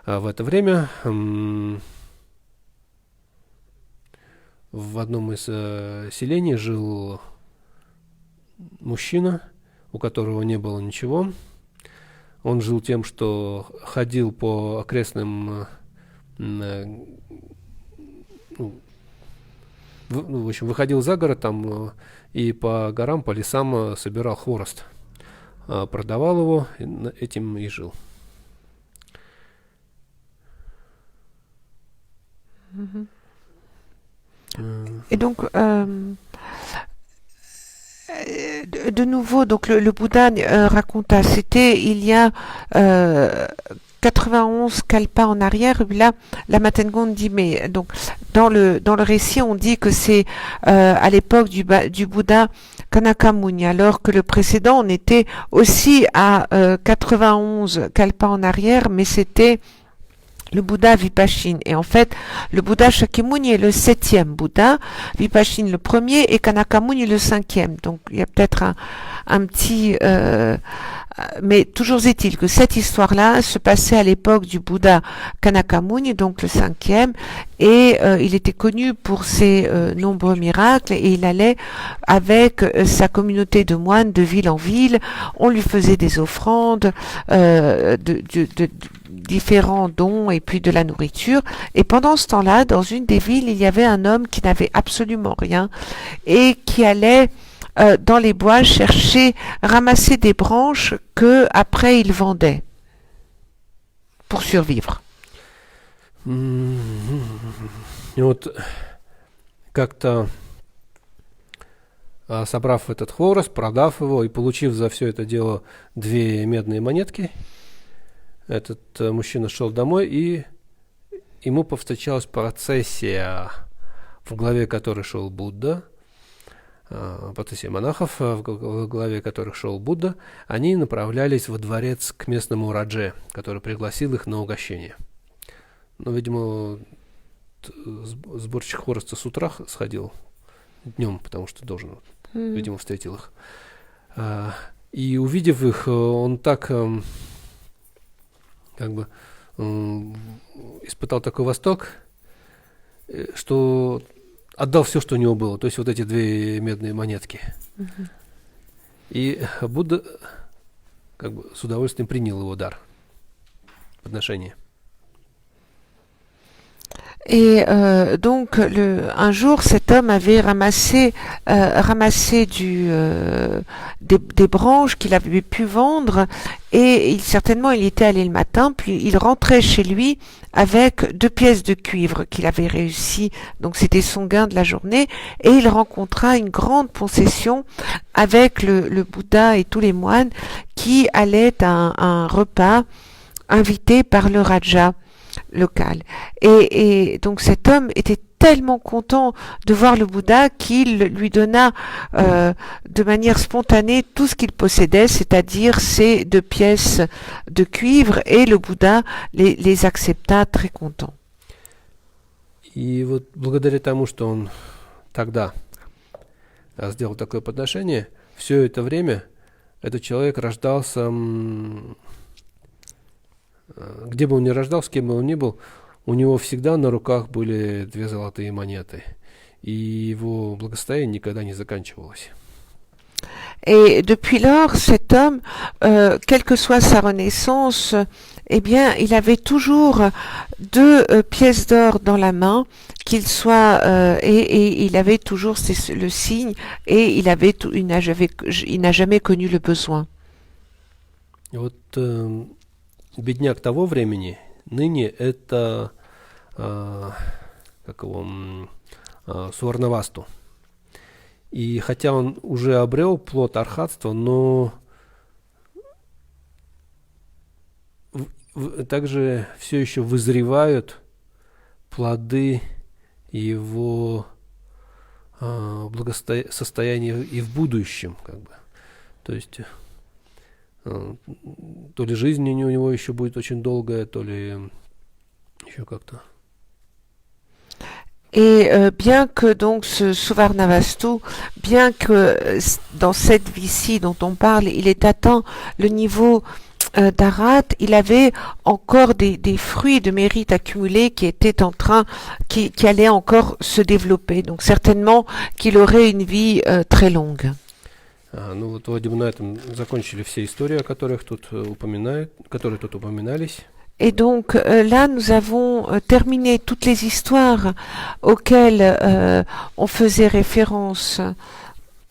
в это время в одном из селений жил мужчина, у которого не было ничего. Он жил тем, что ходил по окрестным, в общем, выходил за город там и по горам, по лесам собирал хворост, продавал его, этим и жил. Et donc, de nouveau, donc le Bouddha raconta, c'était il y a 91 kalpas en arrière. Et là, la Matengon dit, mais donc dans le récit, on dit que c'est à l'époque du Bouddha Kanaka Muni, alors que le précédent, on était aussi à 91 kalpas en arrière, mais c'était le Bouddha Vipashin. Et en fait, le Bouddha Shakyamuni est le 7e Bouddha, Vipashin le 1er et Kanaka Muni le 5e. Donc il y a peut-être un petit... mais toujours est-il que cette histoire-là se passait à l'époque du Bouddha Kanaka Muni, donc le 5e, et il était connu pour ses nombreux miracles, et il allait avec sa communauté de moines de ville en ville. On lui faisait des offrandes, de différents dons et puis de la nourriture. Et pendant ce temps-là, dans une des villes, il y avait un homme qui n'avait absolument rien et qui allait dans les bois chercher, ramasser des branches que après il vendait pour survivre. И вот как-то собрав этот хворост, продав его и получив за все это дело 2 медные монетки, этот мужчина шел домой, и ему повстречалась процессия, в главе которой шел Будда, процессия монахов, в главе которых шел Будда. Они направлялись во дворец к местному Радже, который пригласил их на угощение. Но, видимо, сборщик хвороста с утра сходил днем, потому что должен, видимо, встретил их. И увидев их, он так как бы испытал такой восторг, что отдал все, что у него было, то есть вот эти 2 медные монетки. И Будда как бы с удовольствием принял его дар, подношение. Et donc un jour, cet homme avait ramassé des branches qu'il avait pu vendre, et certainement il était allé le matin, puis il rentrait chez lui avec 2 pièces de cuivre qu'il avait réussi, donc c'était son gain de la journée, et il rencontra une grande procession avec le Bouddha et tous les moines qui allaient à un repas invité par le Raja local. Et donc cet homme était tellement content de voir le Bouddha qu'il lui donna de manière spontanée tout ce qu'il possédait, c'est-à-dire ces 2 pièces de cuivre, et le Bouddha les accepta très content. И вот благодаря тому, что он тогда сделал такое подношение, все это время этот человек рождался, где бы он ни рождался, с кем бы он ни был, у него всегда на руках были 2 золотые монеты, и его благосостояние никогда не заканчивалось. Et depuis lors, cet homme, quelle que soit sa renaissance, eh bien, il avait toujours 2 pièces d'or dans la main, qu'il soit, et il avait toujours le signe, et il n'a jamais connu le besoin. И вот бедняк того времени, ныне это как его, Суарнавасту. И хотя он уже обрел плод архатства, но также все еще вызревают плоды его благосостояния и в будущем, как бы. То есть то ли жизнь у него еще будет очень долгая, то ли еще как-то. Et bien que donc ce Suvarnavastu, bien que dans cette vie-ci dont on parle, il ait atteint le niveau d'Arat, il avait encore des fruits de mérite accumulés qui étaient en train, qui allaient encore se développer. Donc certainement qu'il aurait une vie très longue. Ну вот вроде бы на этом закончили все истории, которые тут упоминались. Et donc là, nous avons terminé toutes les histoires auxquelles on faisait référence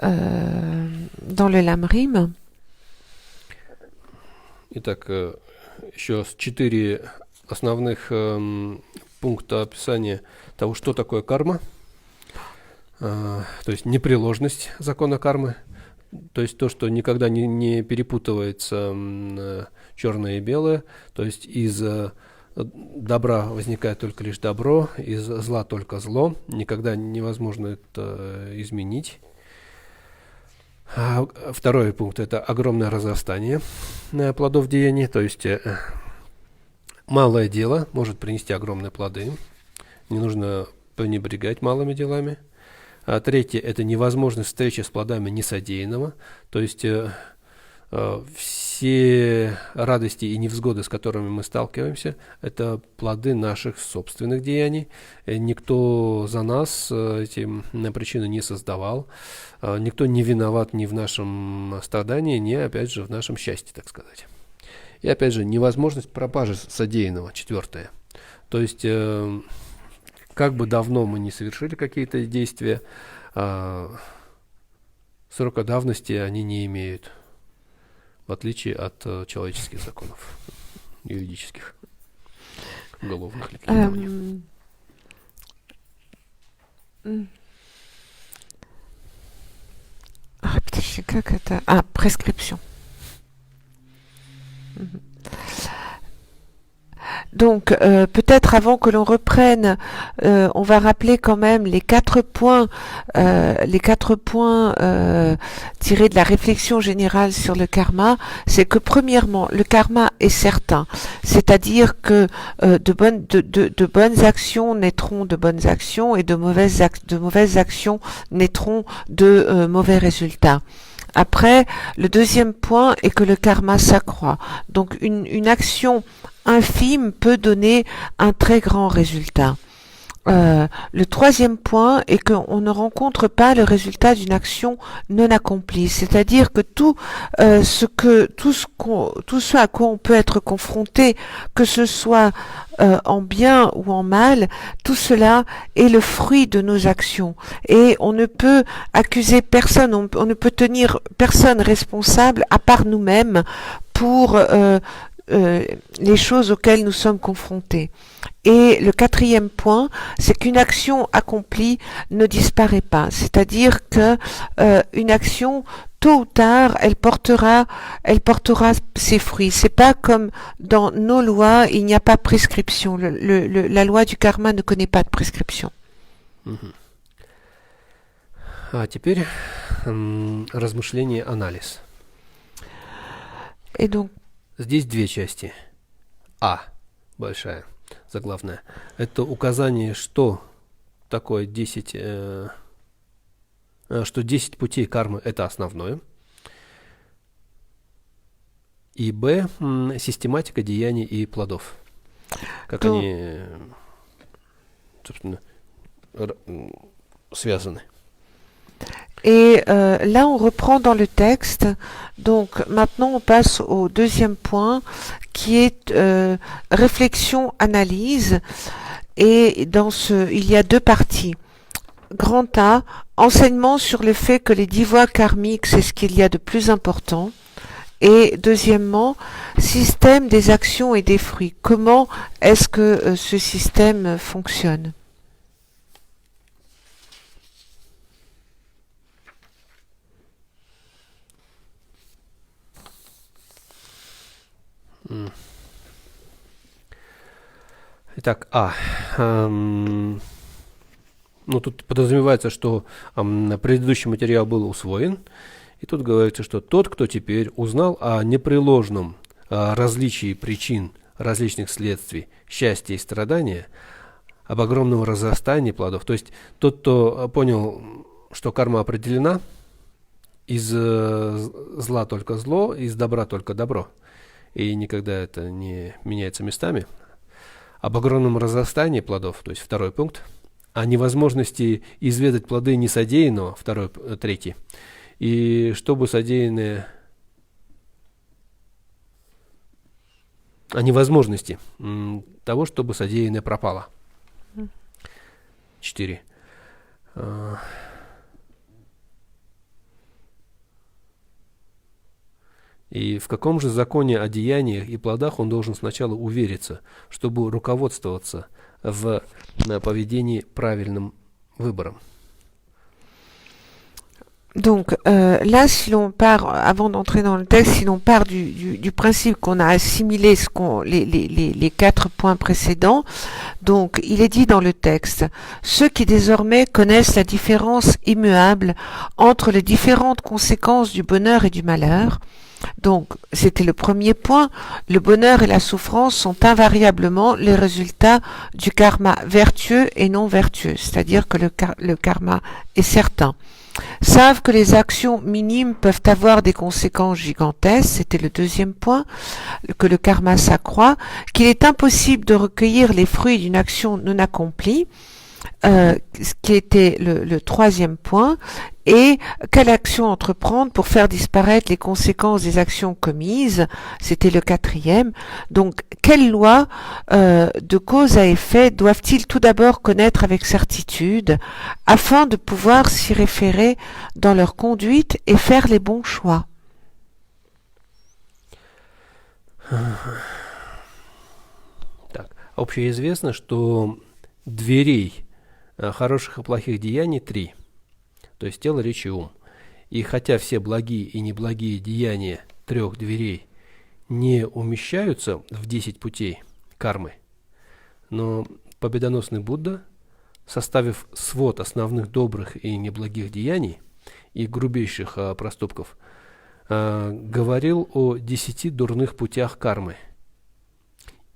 dans le Lamrim. Итак, еще 4 основных пункта описания того, что такое карма. То есть непреложность закона кармы, То есть то, что никогда не перепутывается черное и белое, то есть из добра возникает только лишь добро, из зла только зло, никогда невозможно это изменить. Второй пункт – это огромное разрастание плодов деяний, то есть малое дело может принести огромные плоды, не нужно пренебрегать малыми делами. Третье – это невозможность встречи с плодами несодеянного, то есть все радости и невзгоды, с которыми мы сталкиваемся, это плоды наших собственных деяний. Никто за нас эти причины не создавал, никто не виноват ни в нашем страдании, ни, опять же, в нашем счастье, так сказать. И, опять же, невозможность пропажи содеянного, четвертое. То есть, как бы давно мы не совершили какие-то действия, срока давности они не имеют, в отличие от человеческих законов, юридических, уголовных или криминальных. Подожди, как это? Prescription. Donc, peut-être avant que l'on reprenne, on va rappeler quand même les 4 points tirés de la réflexion générale sur le karma. C'est que premièrement, le karma est certain, c'est-à-dire que de bonnes actions naîtront de bonnes actions et de mauvaises actions naîtront de mauvais résultats. Après, le deuxième point est que le karma s'accroît. Donc, une action infime peut donner un très grand résultat. Le troisième point est qu'on ne rencontre pas le résultat d'une action non accomplie, c'est-à-dire que tout ce à quoi on peut être confronté, que ce soit en bien ou en mal, tout cela est le fruit de nos actions et on ne peut accuser personne, on ne peut tenir personne responsable à part nous-mêmes pour les choses auxquelles nous sommes confrontés. Et le quatrième point, c'est qu'une action accomplie ne disparaît pas. C'est-à-dire que une action, tôt ou tard, elle portera ses fruits. C'est pas comme dans nos lois, il n'y a pas prescription. La loi du karma ne connaît pas de prescription. А теперь размышление, анализ. Et donc, здесь две части. Большая, заглавная. Это указание, что такое 10 путей кармы – это основное. И Б – систематика деяний и плодов. Как они, собственно, связаны. Et là, on reprend dans le texte. Donc, maintenant, on passe au deuxième point, qui est réflexion-analyse. Et il y a 2 parties. Grand A, enseignement sur le fait que les 10 voies karmiques, c'est ce qu'il y a de plus important. Et deuxièmement, système des actions et des fruits. Comment est-ce que ce système fonctionne ? Итак, тут подразумевается, что предыдущий материал был усвоен, и тут говорится, что тот, кто теперь узнал о непреложном различии причин различных следствий счастья и страдания, об огромном разрастании плодов, то есть тот, кто понял, что карма определена, из зла только зло, из добра только добро, и никогда это не меняется местами, об огромном разрастании плодов, то есть второй пункт, о невозможности изведать плоды несодеянного, третий, и чтобы содеянное, о невозможности того, чтобы содеянное пропало. 4. И в каком же законе о деяниях и плодах он должен сначала увериться, чтобы руководствоваться в поведении правильным выбором? Donc là, si l'on part, avant d'entrer dans le texte, si l'on part du principe qu'on a assimilé les 4 points précédents, donc il est dit dans le texte, ceux qui désormais connaissent la différence immuable entre les différentes conséquences du bonheur et du malheur. Donc c'était le premier point, le bonheur et la souffrance sont invariablement les résultats du karma vertueux et non vertueux, c'est-à-dire que le karma est certain. Savent que les actions minimes peuvent avoir des conséquences gigantesques, c'était le deuxième point, que le karma s'accroît, qu'il est impossible de recueillir les fruits d'une action non accomplie, ce qui était le troisième point, et quelle action entreprendre pour faire disparaître les conséquences des actions commises, c'était le quatrième. Donc, quelles lois de cause à effet doivent-ils tout d'abord connaître avec certitude afin de pouvoir s'y référer dans leur conduite et faire les bons choix? Так, общеизвестно, что дверей хороших и плохих деяний 3. То есть тело, речь и ум. И хотя все благие и неблагие деяния 3 дверей не умещаются в 10 путей кармы, но победоносный Будда, составив свод основных добрых и неблагих деяний и грубейших проступков, говорил о 10 дурных путях кармы.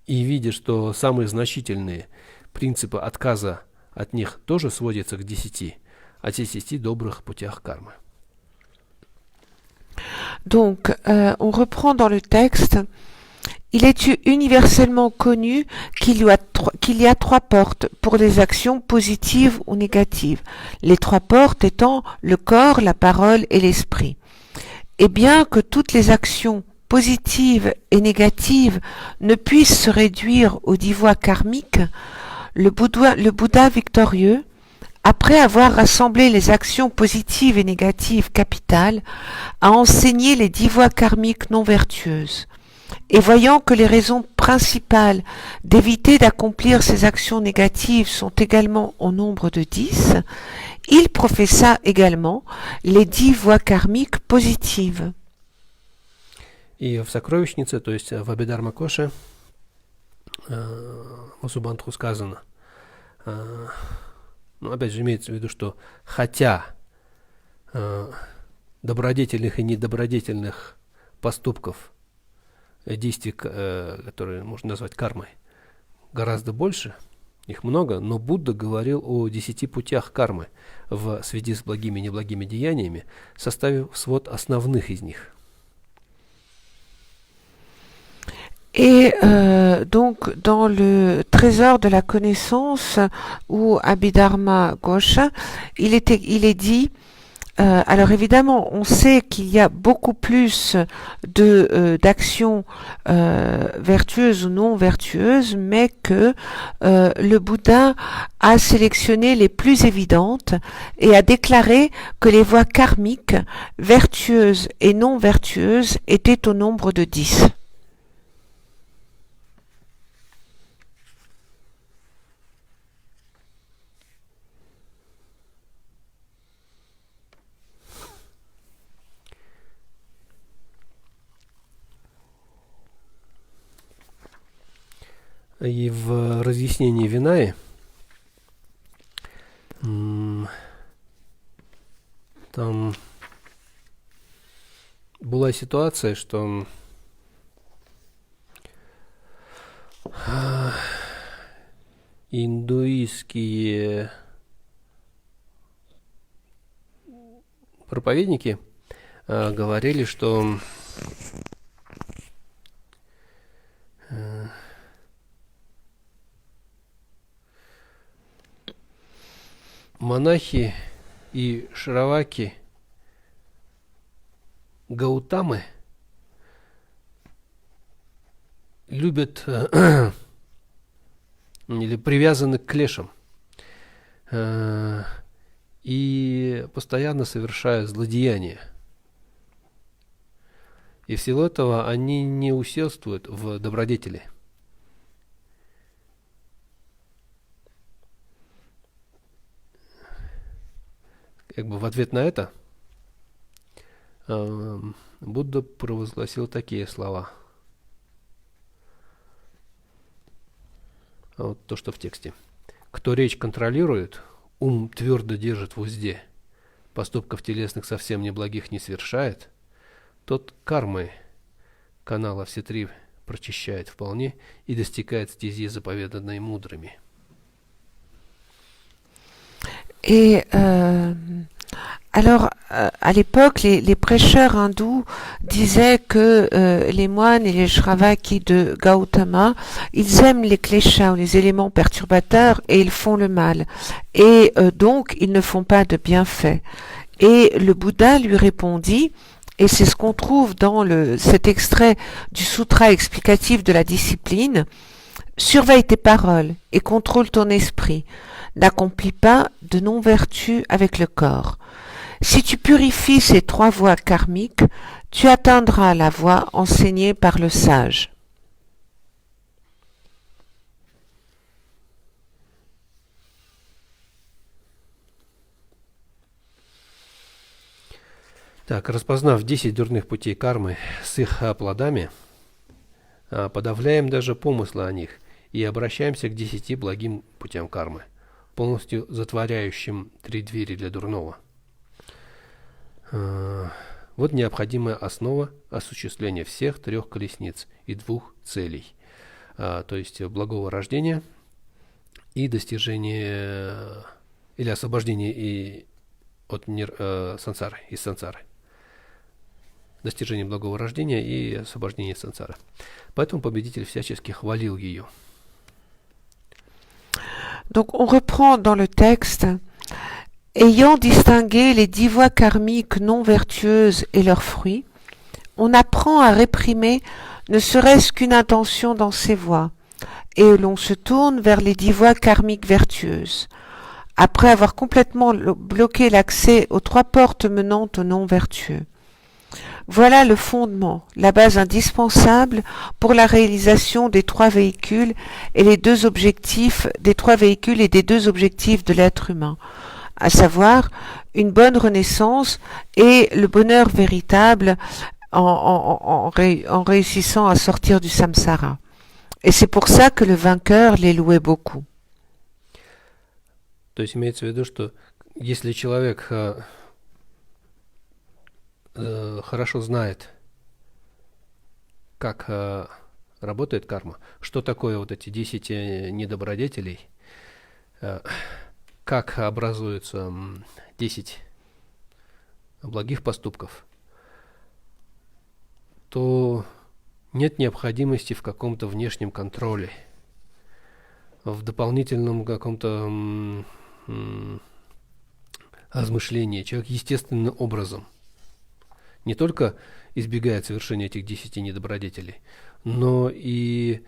И видя, что самые значительные принципы отказа от них тоже сводятся к 10, о 10 добрых путях кармы. Donc, on reprend dans le texte. Il est universellement connu qu'il y a 3 portes pour les actions positives ou négatives. Les 3 portes étant le corps, la parole et l'esprit. Et bien que toutes les actions positives et négatives ne puissent se réduire aux 10 voies karmiques, le Bouddha victorieux, après avoir rassemblé les actions positives et négatives capitales, a enseigné les 10 voies karmiques non vertueuses. Et voyant que les raisons principales d'éviter d'accomplir ces actions négatives sont également au nombre de 10, il professa également les 10 voies karmiques positives. И в сокровищнице, то есть в Абхидharma Коше, в Субантху сказано, опять же имеется в виду, что хотя добродетельных и недобродетельных поступков, действий, которые можно назвать кармой, гораздо больше, их много, но Будда говорил о 10 путях кармы в связи с благими и неблагими деяниями, составив свод основных из них. Et donc dans le trésor de la connaissance ou Abhidharma Ghosha, il est dit, alors évidemment on sait qu'il y a beaucoup plus d'actions vertueuses ou non vertueuses, mais que le Bouddha a sélectionné les plus évidentes et a déclaré que les voies karmiques vertueuses et non vertueuses étaient au nombre de 10. И в разъяснении Винаи там была ситуация, что индуистские проповедники говорили, что монахи и шраваки Гаутамы любят или привязаны к клешам и постоянно совершают злодеяния. И в силу этого они не усердствуют в добродетели. Как бы в ответ на это Будда провозгласил такие слова. Вот то, что в тексте. Кто речь контролирует, ум твердо держит в узде, поступков телесных совсем неблагих не совершает, тот кармы канала все три прочищает вполне и достигает стези, заповеданной мудрыми. Et alors, à l'époque, les prêcheurs hindous disaient que les moines et les Shravaki de Gautama, ils aiment les kleshas ou les éléments perturbateurs et ils font le mal. Et donc, ils ne font pas de bienfaits. Et le Bouddha lui répondit, et c'est ce qu'on trouve dans cet extrait du sutra explicatif de la discipline, surveille tes paroles et contrôle ton esprit. N'accomplis pas de non-vertu avec le corps. Si tu purifies ces trois voies karmiques, tu atteindras la voie enseignée par le sage. Так, распознав 10 дурных путей кармы с их плодами, подавляем даже помыслы о них и обращаемся к 10 благим путям кармы, полностью затворяющим 3 двери для дурного. Вот необходимая основа осуществления всех 3 колесниц и 2 целей, то есть благого рождения и достижения или освобождения и от сансары, из сансары. Достижение благого рождения и освобождение из сансары. Поэтому победитель всячески хвалил ее. Donc on reprend dans le texte, ayant distingué les 10 voies karmiques non vertueuses et leurs fruits, on apprend à réprimer ne serait-ce qu'une intention dans ces voies, et l'on se tourne vers les 10 voies karmiques vertueuses. Après avoir complètement bloqué l'accès aux 3 portes menant aux non vertueux. Voilà le fondement, la base indispensable pour la réalisation des 3 véhicules et les 2 objectifs des 3 véhicules et des 2 objectifs de l'être humain, à savoir une bonne renaissance et le bonheur véritable en réussissant à sortir du samsara. Et c'est pour ça que le vainqueur les louait beaucoup. То есть имеется в виду, что если человек хорошо знает, как работает карма, что такое вот эти 10 недобродетелей, как образуются 10 благих поступков, то нет необходимости в каком-то внешнем контроле, в дополнительном каком-то размышлении. Человек естественным образом не только избегает совершения этих 10 недобродетелей, но и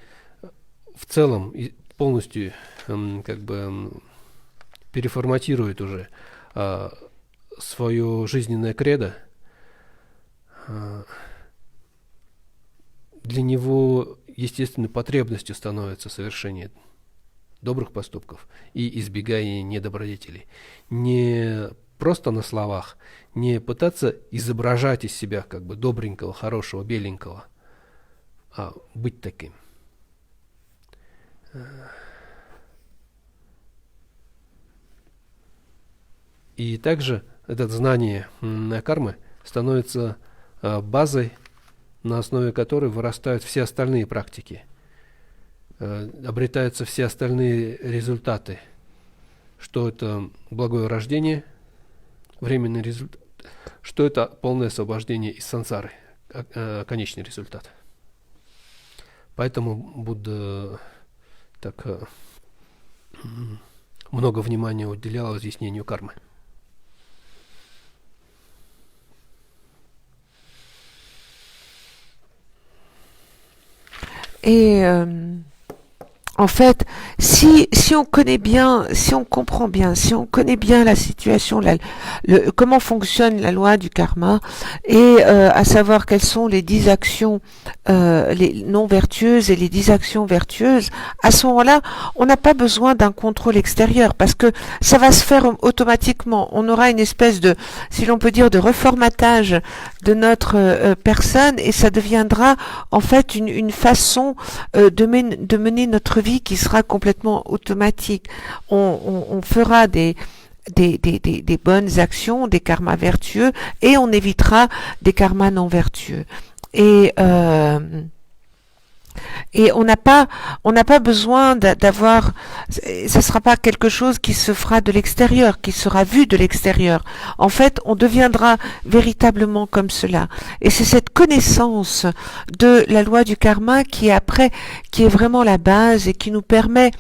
в целом полностью как бы переформатирует уже свое жизненное кредо. Для него естественной потребностью становится совершение добрых поступков и избегание недобродетелей. Не просто на словах, не пытаться изображать из себя как бы добренького, хорошего, беленького, а быть таким. И также это знание кармы становится базой, на основе которой вырастают все остальные практики, обретаются все остальные результаты, что это благое рождение, временный результат, что это полное освобождение из сансары, конечный результат. Поэтому Будда так много внимания уделял разъяснению кармы. Et En fait, si on connaît bien, si on comprend bien, si on connaît bien la situation, comment fonctionne la loi du karma, et à savoir quelles sont les 10 actions les non vertueuses et les 10 actions vertueuses, à ce moment-là, on n'a pas besoin d'un contrôle extérieur, parce que ça va se faire automatiquement. On aura une espèce de, si l'on peut dire, de reformatage de notre personne, et ça deviendra en fait une façon de mener notre vie qui sera complètement automatique. On fera des bonnes actions, des karmas vertueux, et on évitera des karmas non vertueux. Et on n'a pas besoin d'avoir, ça sera pas quelque chose qui se fera de l'extérieur, qui sera vu de l'extérieur. En fait, on deviendra véritablement comme cela. Et c'est cette connaissance de la loi du karma qui est vraiment la base et qui nous permet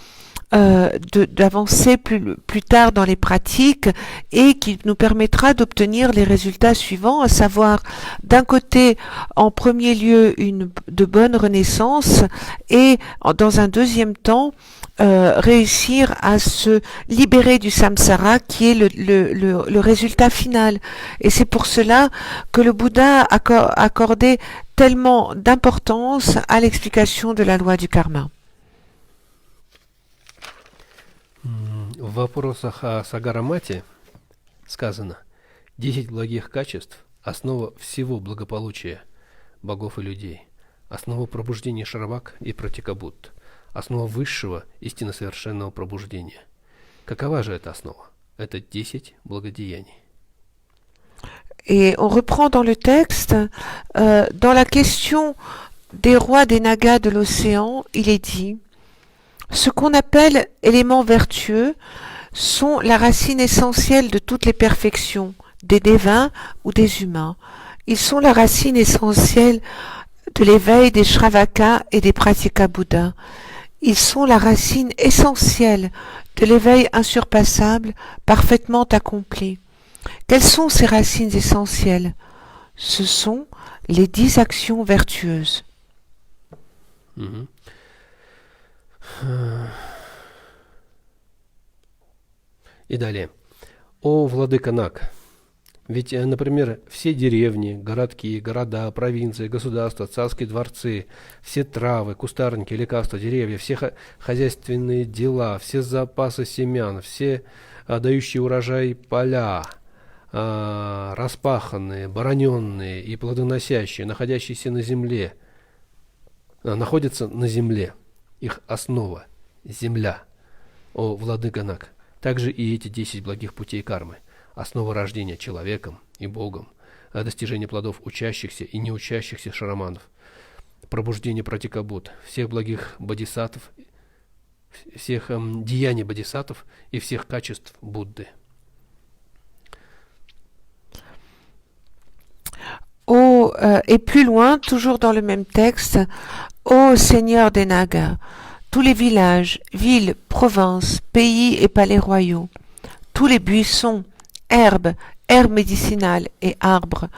d'avancer plus tard dans les pratiques et qui nous permettra d'obtenir les résultats suivants, à savoir d'un côté en premier lieu de bonne renaissance et dans un deuxième temps réussir à se libérer du samsara qui est le résultat final. Et c'est pour cela que le Bouddha a accordé tellement d'importance à l'explication de la loi du karma. В вопросах о Сагарамате сказано: 10 благих качеств – основа всего благополучия богов и людей, основа пробуждения Шравак и Пратикабут, основа высшего, истинно совершенного пробуждения. Какова же эта основа? Это 10 благодеяний. Et on reprend dans le texte, dans la question des rois des Nagas de l'océan, il est dit: ce qu'on appelle éléments vertueux sont la racine essentielle de toutes les perfections, des dévins ou des humains. Ils sont la racine essentielle de l'éveil des Shravaka et des Pratika Bouddha. Ils sont la racine essentielle de l'éveil insurpassable, parfaitement accompli. Quelles sont ces racines essentielles? Ce sont les 10 actions vertueuses. Мгм. И далее. О, владыка Наг, ведь, например, все деревни, городки, города, провинции, государства, царские дворцы, все травы, кустарники, лекарства, деревья, все хозяйственные дела, все запасы семян, все дающие урожай поля, распаханные, бороненные и плодоносящие, находящиеся на земле, находятся на земле. Их основа – земля. О, владыка Наг, также и эти 10 благих путей кармы, основа рождения человеком и Богом, достижение плодов учащихся и неучащихся шараманов, пробуждение пратикабут, всех благих бодисаттв, всех деяний бодисаттв и всех качеств Будды. Et plus loin, toujours dans le même texte, ô Seigneur des Nagas, tous les villages, villes, provinces, pays et palais royaux, tous les buissons, herbes médicinales et arbres,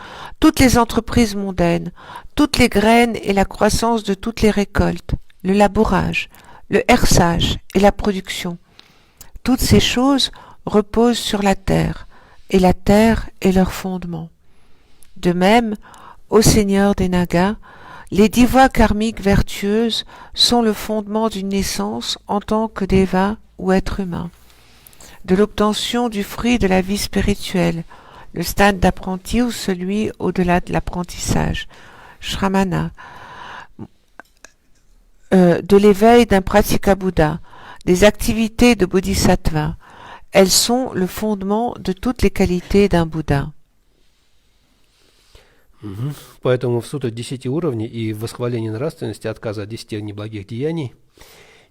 toutes les entreprises mondaines, toutes les graines et la croissance de toutes les récoltes, le labourage, le herçage et la production, toutes ces choses reposent sur la terre, et la terre est leur fondement. De même, ô Seigneur des Nagas, les 10 voies karmiques vertueuses sont le fondement d'une naissance en tant que déva ou être humain, de l'obtention du fruit de la vie spirituelle, le stade d'apprenti ou celui au-delà de l'apprentissage, Shramana, de l'éveil d'un pratika Bouddha, des activités de Bodhisattva. Elles sont le fondement de toutes les qualités d'un Bouddha. Угу. Поэтому в сутре 10 уровней и в восхвалении нравственности отказа от 10 неблагих деяний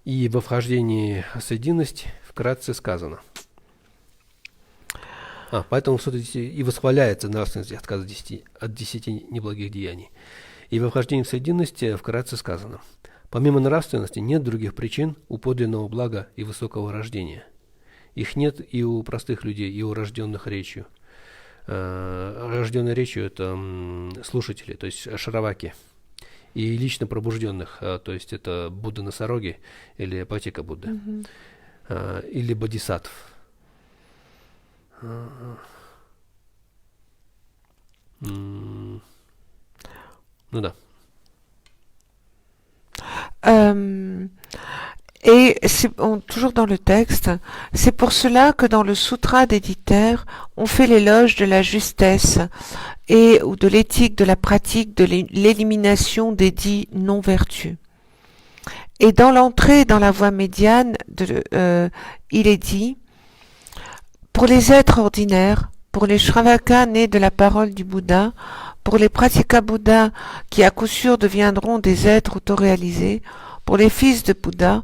и во вхождении в соединность вкратце сказано. Поэтому в сутре 10 и восхваляется нравственность отказа от 10 неблагих деяний. И во вхождении в соединность вкратце сказано: помимо нравственности нет других причин у подлинного блага и высокого рождения. Их нет и у простых людей, и у рожденных речью. Рожденной речью это слушатели, то есть шараваки. и лично пробужденных, то есть это Будда-носороги или Патика Будды, или бодисаттв. Ну да. Et toujours dans le texte, c'est pour cela que dans le Sutra d'Éditer, on fait l'éloge de la justesse ou de l'éthique de la pratique de l'élimination des dits non-vertus. Et dans l'entrée dans la voie médiane, il est dit, pour les êtres ordinaires, pour les Shravakas nés de la parole du Bouddha, pour les Pratika Bouddha qui à coup sûr deviendront des êtres autoréalisés, pour les fils de Bouddha,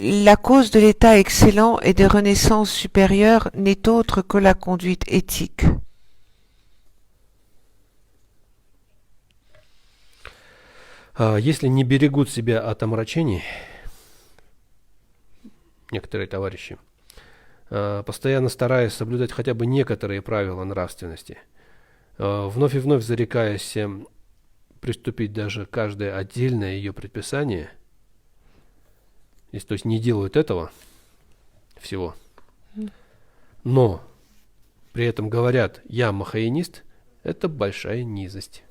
la cause de l'état excellent et des renaissances supérieures n'est autre que la conduite éthique. Если не берегут себя от омрачений, некоторые товарищи, постоянно стараясь соблюдать хотя бы некоторые правила нравственности, вновь и вновь зарекаясь приступить даже каждое отдельное ее предписание, то есть не делают этого всего, но при этом говорят «я махаинист», это большая низость.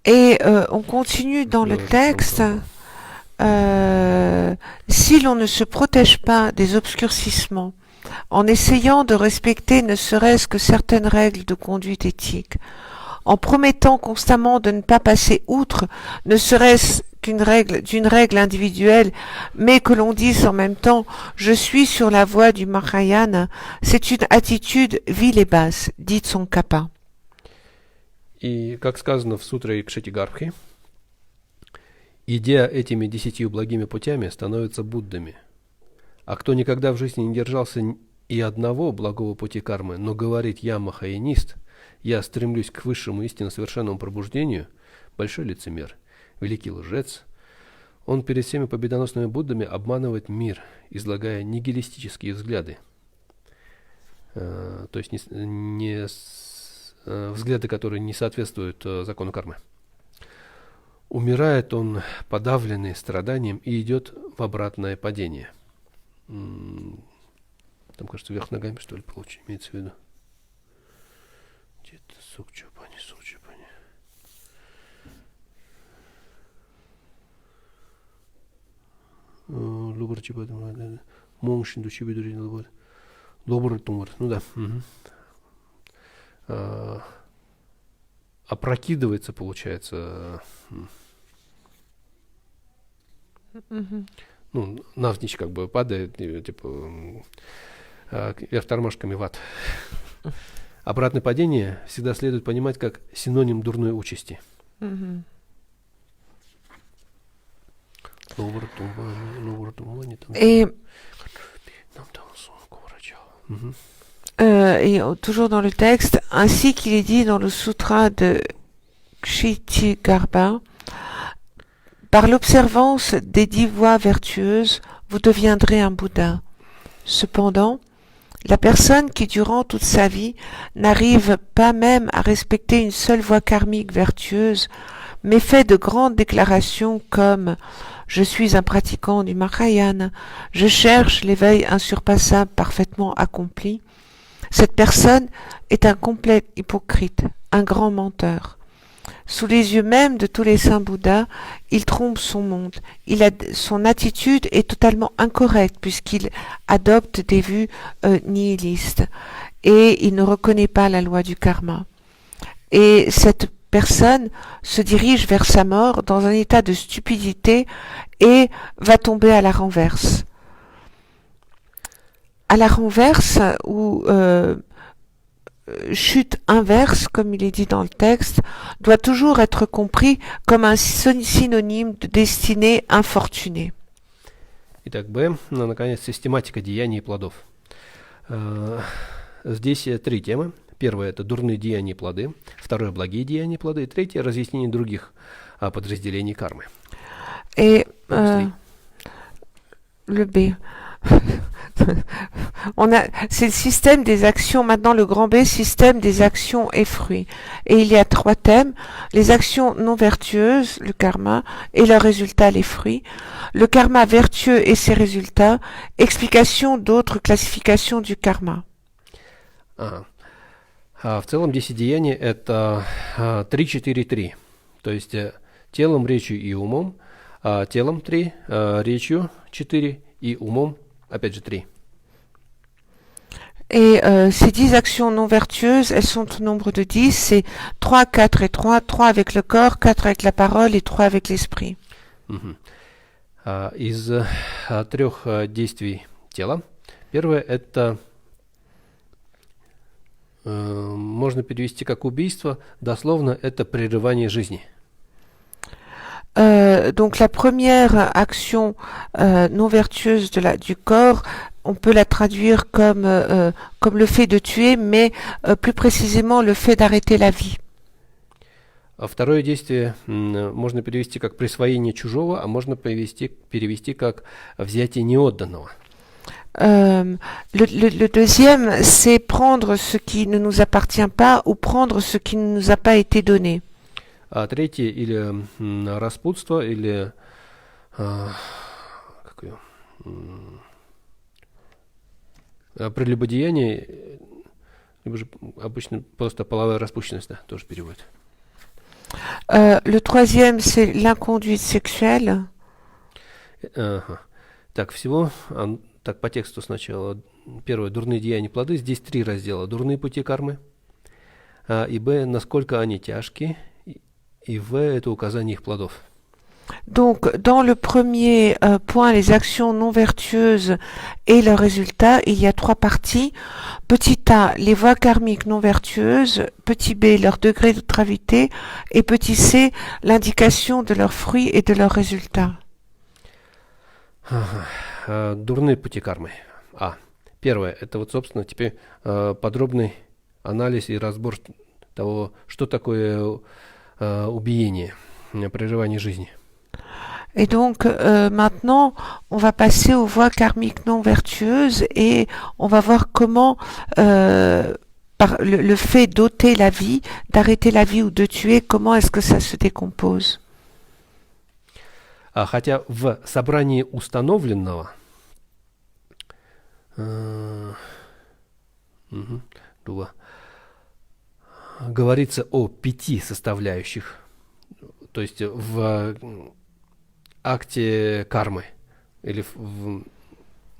Et on continue dans le texte, si l'on ne se protège pas des obscurcissements, en essayant de respecter ne serait-ce que certaines règles de conduite éthique, en promettant constamment de ne pas passer outre, ne serait-ce d'une règle individuelle, mais que l'on dise en même temps « je suis sur la voie du Mahayana », c'est une attitude vile et basse, dit Tsongkhapa. И, как сказано в сутре Кшитигарбхи, идя этими 10 благими путями, становятся Буддами. А кто никогда в жизни не держался и одного благого пути кармы, но говорит «я махаинист», «я стремлюсь к высшему истинно совершенному пробуждению», большой лицемер, великий лжец, он перед всеми победоносными Буддами обманывает мир, излагая нигилистические взгляды. То есть взгляды, которые не соответствуют закону кармы. Умирает он подавленный страданием и идет в обратное падение. Там, кажется, вверх ногами, что ли, имеется в виду. Где-то сукчапани. Лубр чипати, моншин души бедурин лубр. Лубр тумор. Ну да. Опрокидывается, получается, ну, навзничь как бы падает, типа, вверх тормашками в ад. Обратное падение всегда следует понимать как синоним дурной участи. Et toujours dans le texte, ainsi qu'il est dit dans le sutra de Kshitigarbha, par l'observance des 10 voies vertueuses, vous deviendrez un Bouddha. Cependant, la personne qui durant toute sa vie n'arrive pas même à respecter une seule voie karmique vertueuse, mais fait de grandes déclarations comme « Je suis un pratiquant du Mahayana, je cherche l'éveil insurpassable parfaitement accompli », cette personne est un complet hypocrite, un grand menteur. Sous les yeux même de tous les saints Bouddhas, il trompe son monde. Son attitude est totalement incorrecte puisqu'il adopte des vues nihilistes et il ne reconnaît pas la loi du karma. Et cette personne se dirige vers sa mort dans un état de stupidité et va tomber à la renverse. À la renverse ou chute inverse, comme il est dit dans le texte, doit toujours être compris comme un synonyme de destinée infortunée. Итак, Б. Наконец, систематика деяний и плодов. Здесь 3 темы. Первое – это дурные деяния и плоды. Второе – благие деяния и плоды. И третье – разъяснение других подразделений кармы. Et le B. C'est le système des actions, maintenant le grand B, système des actions et fruits. Et il y a 3 thèmes, les actions non vertueuses, le karma, et leurs résultats, les fruits, le karma vertueux et ses résultats, explication d'autres classifications du karma. Ага. В целом 10 деяний это 3-4-3. То есть телом, речью и умом. Телом 3, речью 4 и умом опять же 3. Et ces 10 actions non vertueuses, elles sont au nombre de 10, c'est 3, 4 et 3, 3 avec le corps, 4 avec la parole et 3 avec l'esprit. Из 3 действий тела. Первое это можно перевести как убийство, дословно это прерывание жизни. Donc la première action non vertueuse du corps, on peut la traduire comme le fait de tuer, mais plus précisément le fait d'arrêter la vie. Второе действие можно перевести как присвоение чужого, а можно перевести как взятие неотданного. Le deuxième, c'est prendre ce qui ne nous appartient pas ou prendre ce qui ne nous a pas été donné. А третье или распутство, или прелюбодеяние, либо же обычно просто половая распущенность, да, тоже переводят. Le troisième, c'est l'inconduite sexuelle. Так, всего, так, по тексту сначала. Первое, дурные деяния, плоды. Здесь 3 раздела. Дурные пути кармы. И Б, насколько они тяжкие. И В, это указание их плодов. Donc, dans le premier point, les actions non vertueuses et leurs résultats, il y a 3 parties. Petit a, les voies karmiques non vertueuses. Petit b, leur degré de gravité. Et petit c, l'indication de leurs fruits et de leurs résultats. Дурные пути кармы. Первое, это вот, собственно, теперь подробный анализ и разбор того, что такое убиение, прерывание жизни. Et donc maintenant, on va passer aux voies karmiques non vertueuses et on va voir comment par le fait d'ôter la vie, d'arrêter la vie ou de tuer, comment est-ce que ça se décompose. Хотя в собрании установленного говорится о 5 составляющих, то есть в акте кармы или в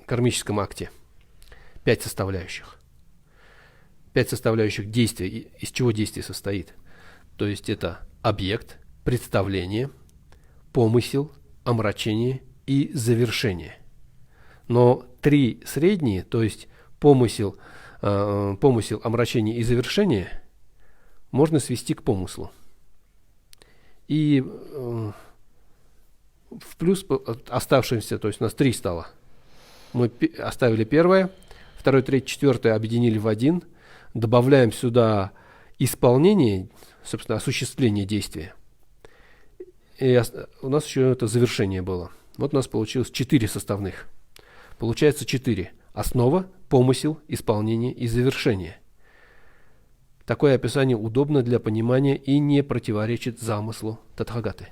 кармическом акте 5 составляющих. 5 составляющих действия, из чего действие состоит. То есть это объект, представление, помысел, омрачение и завершение. Но 3 средние, то есть помысел, омрачение и завершение, можно свести к помыслу. И в плюс оставшимся, то есть у нас 3 стало. Мы оставили первое, второе, третье, четвертое объединили в один, добавляем сюда исполнение, собственно, осуществление действия. И у нас еще это завершение было. Вот у нас получилось 4 составных. Получается 4. Основа, помысел, исполнение и завершение. Такое описание удобно для понимания и не противоречит замыслу Татхагаты.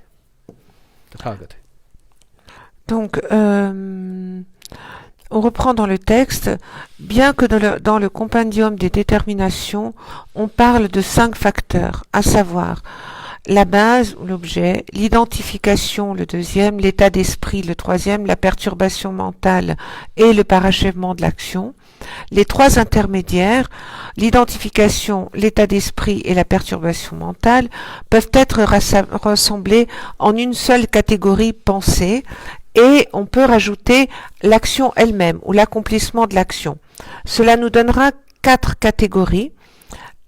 Donc, on reprend dans le texte, bien que dans le compendium des déterminations, on parle de 5 facteurs, à savoir la base ou l'objet, l'identification le deuxième, l'état d'esprit le troisième, la perturbation mentale et le parachèvement de l'action. Les 3 intermédiaires, l'identification, l'état d'esprit et la perturbation mentale, peuvent être rassemblés en une seule catégorie pensée et on peut rajouter l'action elle-même ou l'accomplissement de l'action. Cela nous donnera 4 catégories.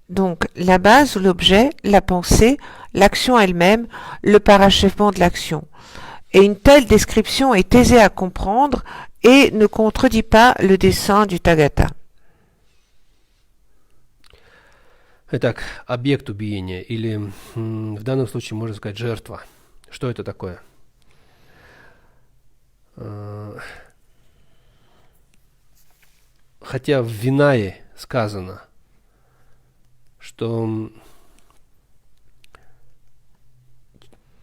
Donc la base ou l'objet, la pensée, l'action elle-même, le parachèvement de l'action. Et une telle description est aisée à comprendre et ne contredit pas le dessein du Tathagata. Итак, объект убиения, или в данном случае можно сказать жертва. Что это такое? хотя в Винае сказано, что,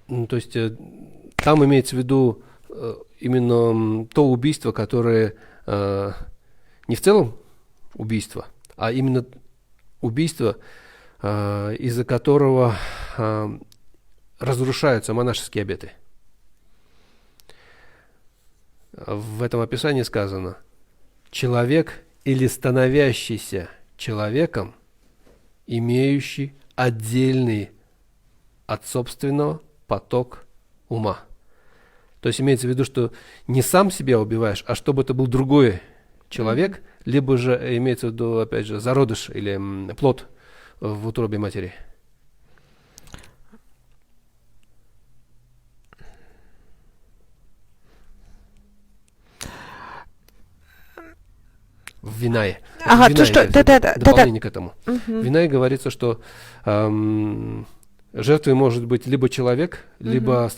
то есть там имеется в виду именно то убийство, которое не в целом убийство, а именно убийство, из-за которого разрушаются монашеские обеты. В этом описании сказано: человек или становящийся человеком, имеющий отдельный от собственного поток ума. То есть имеется в виду, что не сам себя убиваешь, а чтобы это был другой человек, либо же имеется в виду, опять же, зародыш или плод в утробе матери. В Винае. Ага, то, что... Дополнение к этому. В Винае говорится, что жертвой может быть либо человек, либо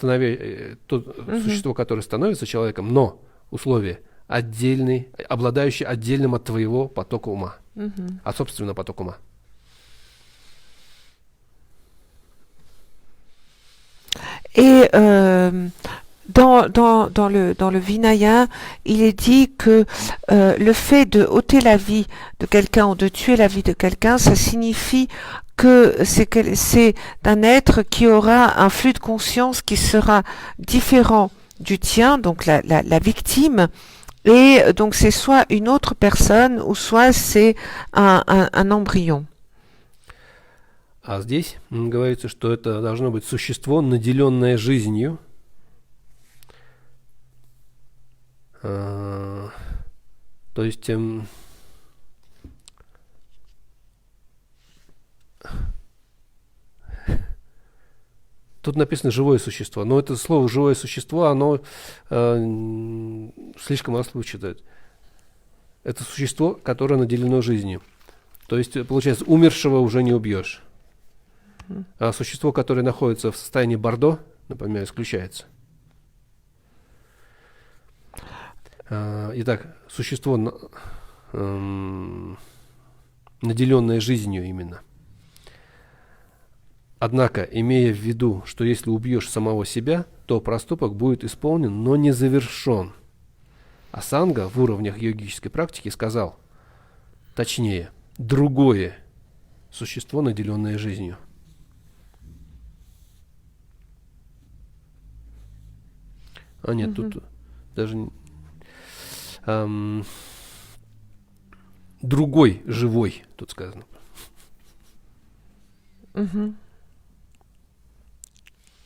то существо, которое становится человеком, но условие отдельный, обладающий отдельным от твоего потока ума, от собственного потока ума. Et dans le Vinaya, il est dit que le fait de ôter la vie de quelqu'un ou de tuer la vie de quelqu'un, ça signifie que c'est d'un être qui aura un flux de conscience qui sera différent du tien, donc la victime, et donc c'est soit une autre personne ou soit c'est un embryon. А здесь говорится, что это должно быть существо, наделенное жизнью, то есть тут написано живое существо, но это слово живое существо, оно слишком расплывчатое. Это существо, которое наделено жизнью. То есть, получается, умершего уже не убьешь. А существо, которое находится в состоянии Бордо, например, исключается. Итак, существо, наделенное жизнью именно. Однако, имея в виду, что если убьешь самого себя, то проступок будет исполнен, но не завершен. Асанга в уровнях йогической практики сказал, точнее, другое существо, наделенное жизнью. А нет, тут даже другой живой, тут сказано.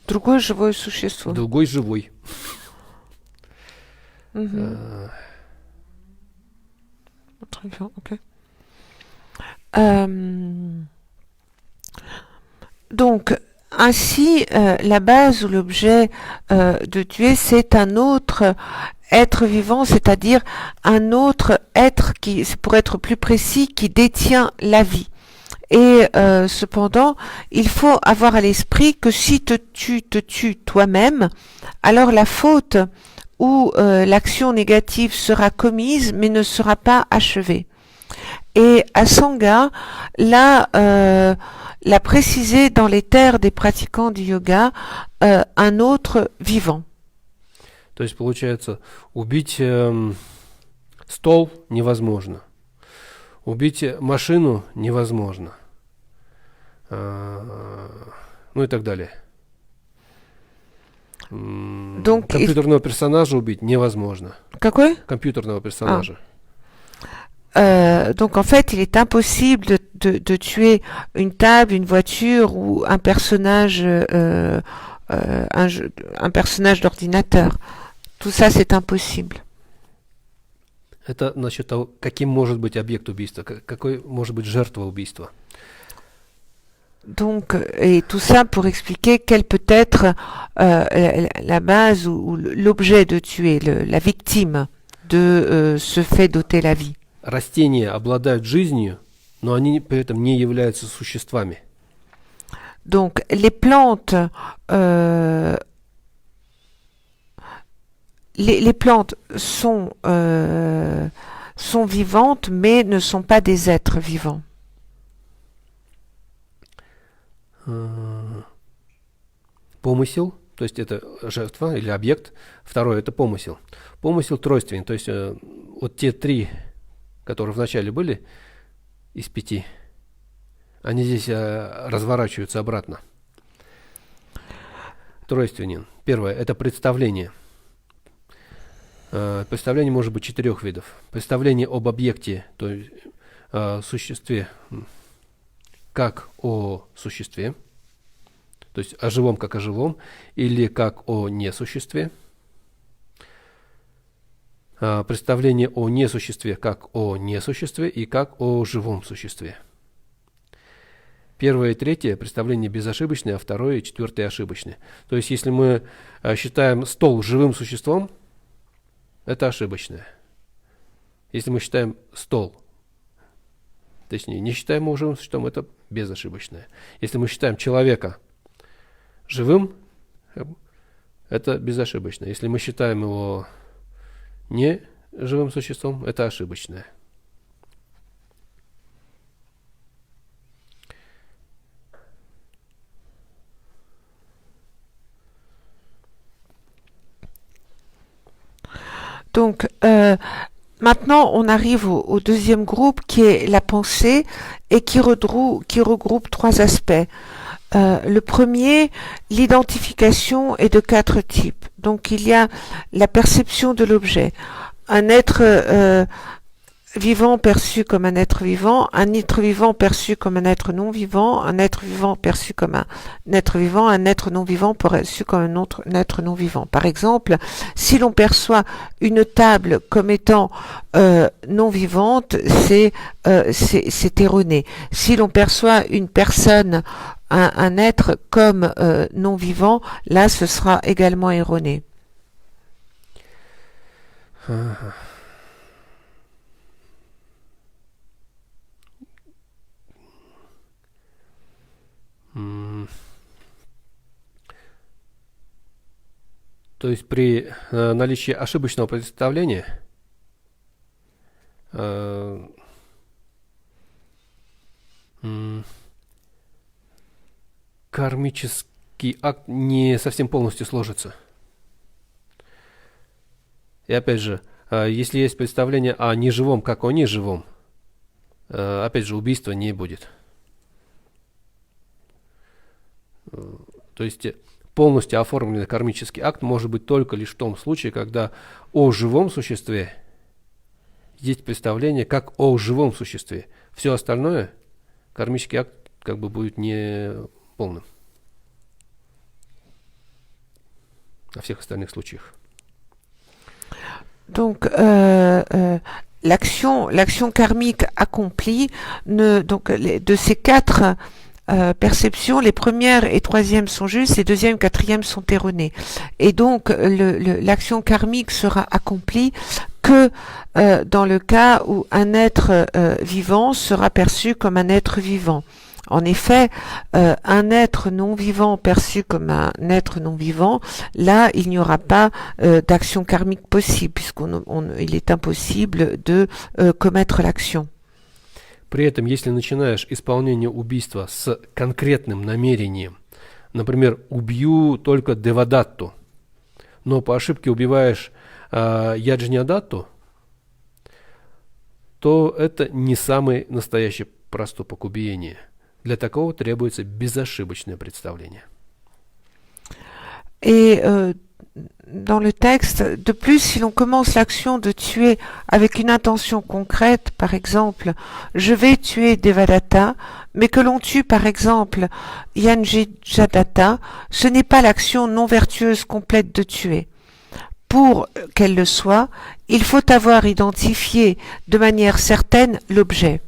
Другое живое существо. Другой живой. Très bien, ok. Donc, ainsi, la base ou l'objet de tuer, c'est un autre être vivant, c'est-à-dire un autre être qui, pour être plus précis, qui détient la vie. Et cependant, il faut avoir à l'esprit que si tu te tues toi-même, alors la faute ou l'action négative sera commise mais ne sera pas achevée. Et Asanga l'a précisé dans les terres des pratiquants du yoga, un autre vivant. То есть, получается, убить стол невозможно. Убить машину невозможно. Ну и так далее. Donc, компьютерного персонажа убить невозможно. Какой? Компьютерного персонажа. Donc en fait, il est impossible de tuer une table, une voiture ou un personnage d'ordinateur. Tout ça, c'est impossible. Это насчет того, каким может быть объект убийства, какой может быть жертва убийства. Donc, et tout ça pour expliquer quelle peut être la base ou l'objet de tuer, la victime de ce fait d'ôter la vie. Растения обладают жизнью, но они при этом не являются существами. Donc, les plantes, les plantes sont sont vivantes, mais ne sont pas des êtres vivants. Помысел, то есть это жертва или объект. Второе – это помысел. Помысел тройственный, то есть вот те три, которые вначале были из 5, они здесь разворачиваются обратно. Тройственен. Первое – это представление. Представление может быть 4 видов. Представление об объекте, то есть существе, как о существе, то есть о живом как о живом, или как о несуществе. Представление о несуществе как о несуществе и как о живом существе. Первое и третье представление безошибочное, а второе и четвертое ошибочное. То есть если мы считаем стол живым существом, это ошибочное. Если мы считаем стол, точнее, не считаем его живым существом, это безошибочное. Если мы считаем человека живым, это безошибочно. Если мы считаем его не живым существом, это ошибочное. Donc, maintenant, on arrive au deuxième groupe qui est la pensée et qui regroupe 3 aspects. Le premier, l'identification est de 4 types. Donc, il y a la perception de l'objet. Un être vivant perçu comme un être vivant perçu comme un être non vivant, un être vivant perçu comme un être vivant, un être non vivant perçu comme un autre être non vivant. Par exemple, si l'on perçoit une table comme étant non vivante, c'est erroné. Si l'on perçoit une personne, un être comme non vivant, là ce sera également erroné. То есть при наличии ошибочного представления кармический акт не совсем полностью сложится. И опять же, если есть представление о неживом как о неживом, опять же, убийства не будет. То есть полностью оформленный кармический акт может быть только лишь в том случае, когда о живом существе есть представление как о живом существе. Все остальное, кармический акт как бы будет не полным. Во всех остальных случаях. Donc, l'action karmique accomplie, de ces 4 perceptions, les premières et troisièmes sont justes, les deuxièmes, quatrièmes sont erronées. Et donc, l'action karmique sera accomplie que dans le cas où un être vivant sera perçu comme un être vivant. En effet, un être non vivant perçu comme un être non vivant, là, il n'y aura pas d'action karmique possible, puisqu'il est impossible de commettre l'action. При этом, если начинаешь исполнение убийства с конкретным намерением, например, убью только Девадатту, но по ошибке убиваешь Яджнядатту, то это не самый настоящий проступок убиения. Для такого требуется безошибочное представление. Et dans le texte, de plus, si l'on commence l'action de tuer avec une intention concrète, par exemple, je vais tuer Devadatta, mais que l'on tue par exemple Yanjijadatta, ce n'est pas l'action non vertueuse complète de tuer. Pour qu'elle le soit, il faut avoir identifié de manière certaine l'objet.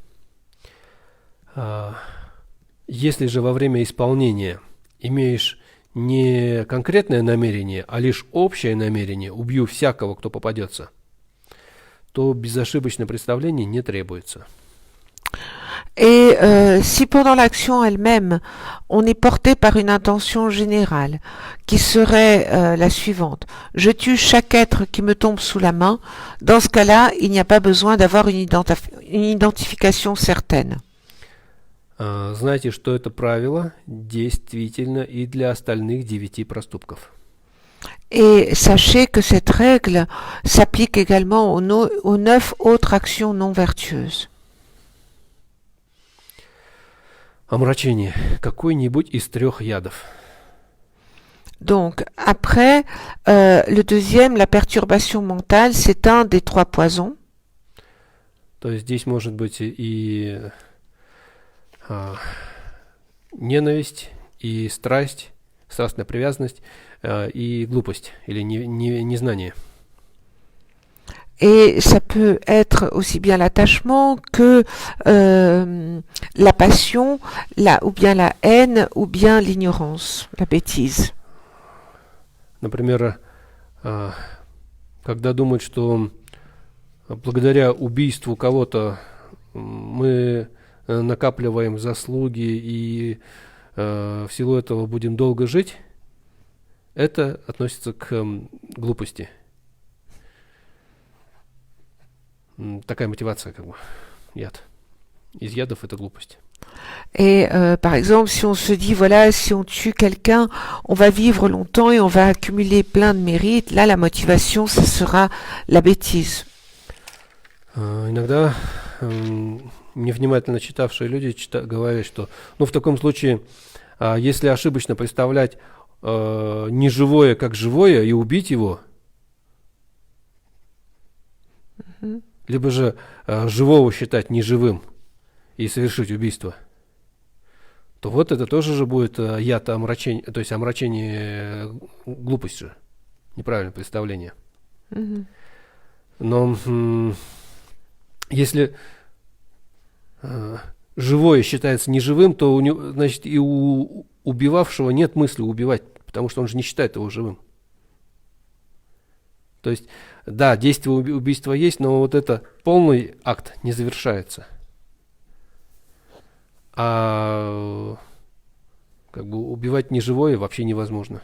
Если же во время исполнения имеешь не конкретное намерение, а лишь общее намерение «убью всякого, кто попадется», то безошибочное представление не требуется. Et si pendant l'action elle-même, on est porté par une intention générale, qui serait la suivante: je tue chaque être qui me tombe sous la main, dans ce cas-là, il n'y a pas besoin d'avoir une identification certaine. Знайте, что это правило действительно и для остальных 9 проступков. Et sachez que cette règle s'applique également aux 9 autres actions non vertueuses. Омрачение. Какой-нибудь из 3 ядов. Donc, après, le deuxième, la perturbation mentale, c'est un des 3 poisons. То есть здесь может быть и ненависть, и страсть, страстная привязанность, и глупость, или незнание. Et ça peut être aussi bien l'attachement que la passion, ou bien la haine, ou bien l'ignorance, la bêtise. Например, когда думают, что благодаря убийству кого-то мы накапливаем заслуги и в силу этого будем долго жить, это относится к глупости. Такая мотивация, как бы, яд. Из ядов это глупость. Et par exemple, si on se dit, voilà, si on tue quelqu'un, on va vivre longtemps et on va accumuler plein de mérites, là, la motivation, ça sera la bêtise. Иногда невнимательно читавшие люди говорят, что, в таком случае, если ошибочно представлять неживое как живое и убить его, либо же живого считать неживым и совершить убийство, то вот это тоже же будет яд омрачения, то есть омрачение, глупость же, неправильное представление. Но если живое считается неживым, то значит и у убивавшего нет мысли убивать, потому что он же не считает его живым. То есть, да, действие убийства есть, но вот это полный акт не завершается. А как бы убивать неживое вообще невозможно.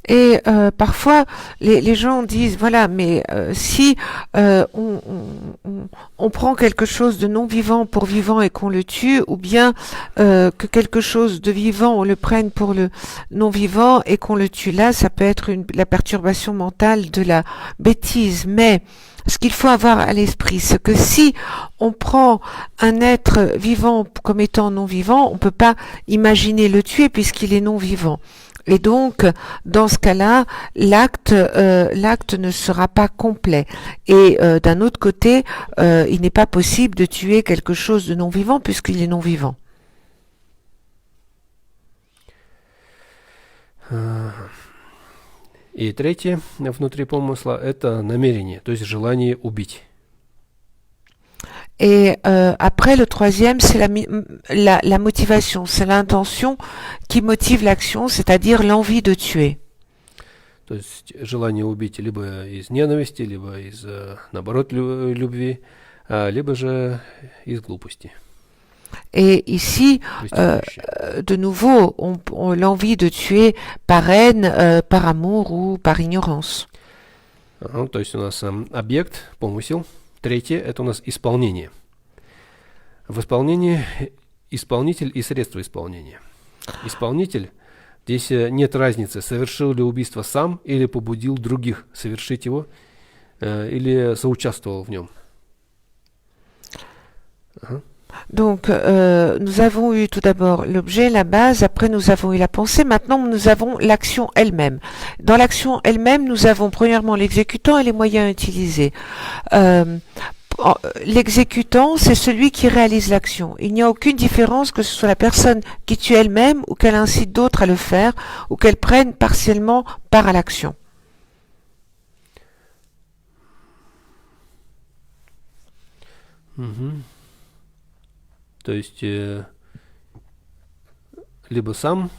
Et parfois, les gens disent, voilà, mais si on prend quelque chose de non vivant pour vivant et qu'on le tue, ou bien que quelque chose de vivant, on le prenne pour le non vivant et qu'on le tue, là, ça peut être la perturbation mentale de la bêtise. Mais ce qu'il faut avoir à l'esprit, c'est que si on prend un être vivant comme étant non vivant, on ne peut pas imaginer le tuer puisqu'il est non vivant. Et donc, dans ce cas-là, l'acte ne sera pas complet. Et d'un autre côté, il n'est pas possible de tuer quelque chose de non-vivant puisqu'il est non-vivant. И третье внутри помысла – это намерение, то есть желание убить. Et après, le troisième, c'est la motivation, c'est l'intention qui motive l'action, c'est-à-dire l'envie de tuer. То есть желание убить либо из ненависти, либо из, наоборот, любви, либо же из глупости. Et ici, de nouveau, l'envie de tuer par haine, par amour ou par ignorance. То есть у нас объект, помысел. Третье – это у нас исполнение. В исполнении исполнитель и средство исполнения. Исполнитель, здесь нет разницы, совершил ли убийство сам или побудил других совершить его, или соучаствовал в нем. Donc, nous avons eu tout d'abord l'objet, la base, après nous avons eu la pensée, maintenant nous avons l'action elle-même. Dans l'action elle-même, nous avons premièrement l'exécutant et les moyens utilisés. L'exécutant, c'est celui qui réalise l'action. Il n'y a aucune différence que ce soit la personne qui tue elle-même ou qu'elle incite d'autres à le faire ou qu'elle prenne partiellement part à l'action. То есть либо сам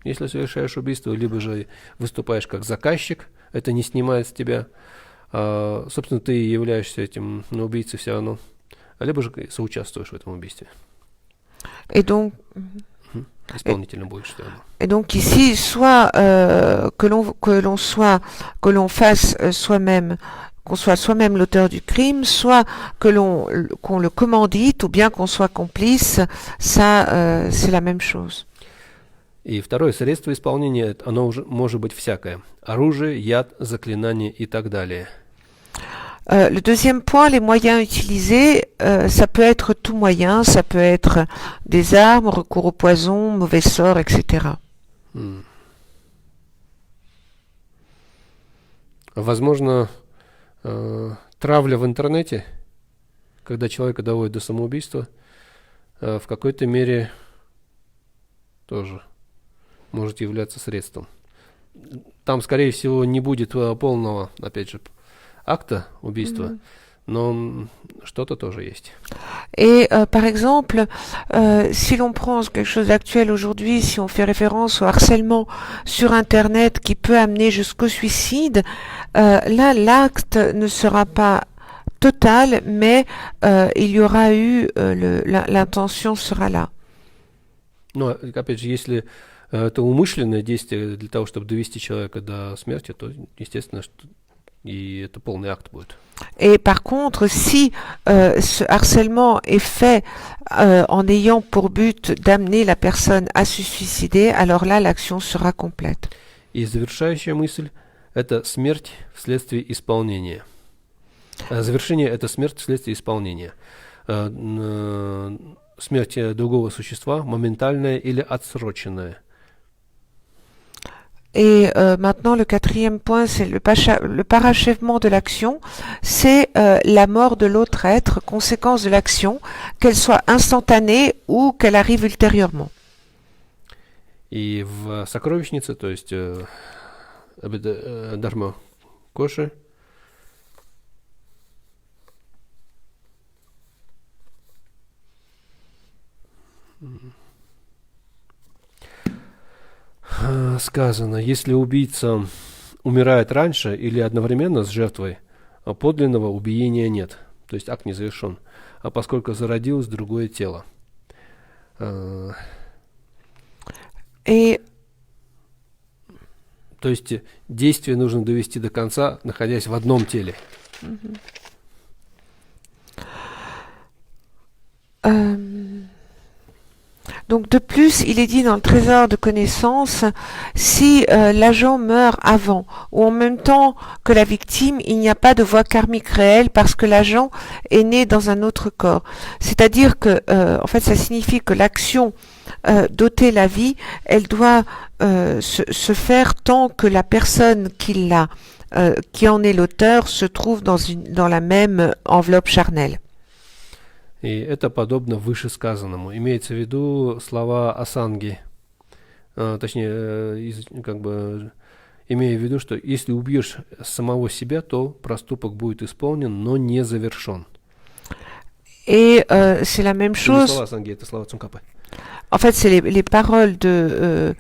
если совершаешь убийство, либо же выступаешь как заказчик, это не снимает с тебя. Собственно, ты являешься этим убийцей все равно, либо же соучаствуешь в этом убийстве. Et donc, Исполнителем будешь все равно. et donc ici, soit que l'on fasse soi-même, qu'on soit soi-même l'auteur du crime, soit qu'on le commandite, ou bien qu'on soit complice, ça, c'est la même chose. И второе средство исполнения, оно уже может быть всякое. Оружие, яд, заклинание и так далее. Le deuxième point, les moyens utilisés, ça peut être tout moyen, ça peut être des armes, recours au poison, mauvais sort, etc. Возможно, травля в интернете, когда человека доводит до самоубийства, в какой-то мере тоже может являться средством. Там, скорее всего, не будет полного, опять же, акта убийства, но что-то тоже есть. Et par exemple, si l'on prend quelque chose d'actuel aujourd'hui, si on fait référence au harcèlement sur Internet qui peut amener jusqu'au suicide, là, l'acte ne sera pas total, mais il y aura eu, l'intention sera là. Но, опять же, если это умышленное действие для того, чтобы довести человека до смерти, то, естественно, что и это полный акт будет. Et par contre, si ce harcèlement est fait en ayant pour but d'amener la personne à se suicider, alors là, l'action sera complète. И завершающая мысль – это смерть вследствие исполнения. Завершение – это смерть вследствие исполнения. Смерть другого существа моментальная или отсроченная. Et maintenant, le quatrième point, c'est le parachèvement de l'action. C'est la mort de l'autre être, conséquence de l'action, qu'elle soit instantanée ou qu'elle arrive ultérieurement. И в сокровищнице, то есть Дharma Коши, сказано, если убийца умирает раньше или одновременно с жертвой, подлинного убиения нет. То есть акт не завершен, поскольку зародилось другое тело. Et то есть действие нужно довести до конца, находясь в одном теле. Donc de plus, il est dit dans le trésor de connaissances, si l'agent meurt avant ou en même temps que la victime, il n'y a pas de voie karmique réelle parce que l'agent est né dans un autre corps. C'est-à-dire que, en fait, ça signifie que l'action d'ôter la vie, elle doit se faire tant que la personne qui en est l'auteur se trouve dans la même enveloppe charnelle. И это подобно вышесказанному. Имеется в виду слова Асанги. Точнее, как бы имея в виду, что если убьешь самого себя, то проступок будет исполнен, но не завершен. Et c'est la même chose. Слова Асанги, это слова Цункапы. En fait, c'est les paroles de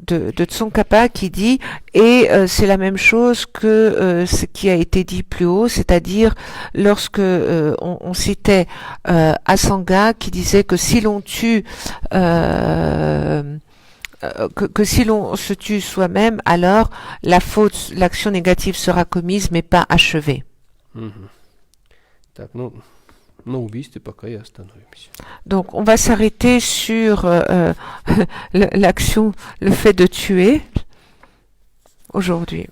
Tsongkhapa qui dit, et c'est la même chose que ce qui a été dit plus haut, c'est-à-dire lorsque on citait Asanga qui disait que si l'on tue que si l'on se tue soi-même, alors l'action négative sera commise mais pas achevée. Так, ну, на убийстве пока и остановимся. Donc, on va s'arrêter sur l'action, le fait de tuer aujourd'hui.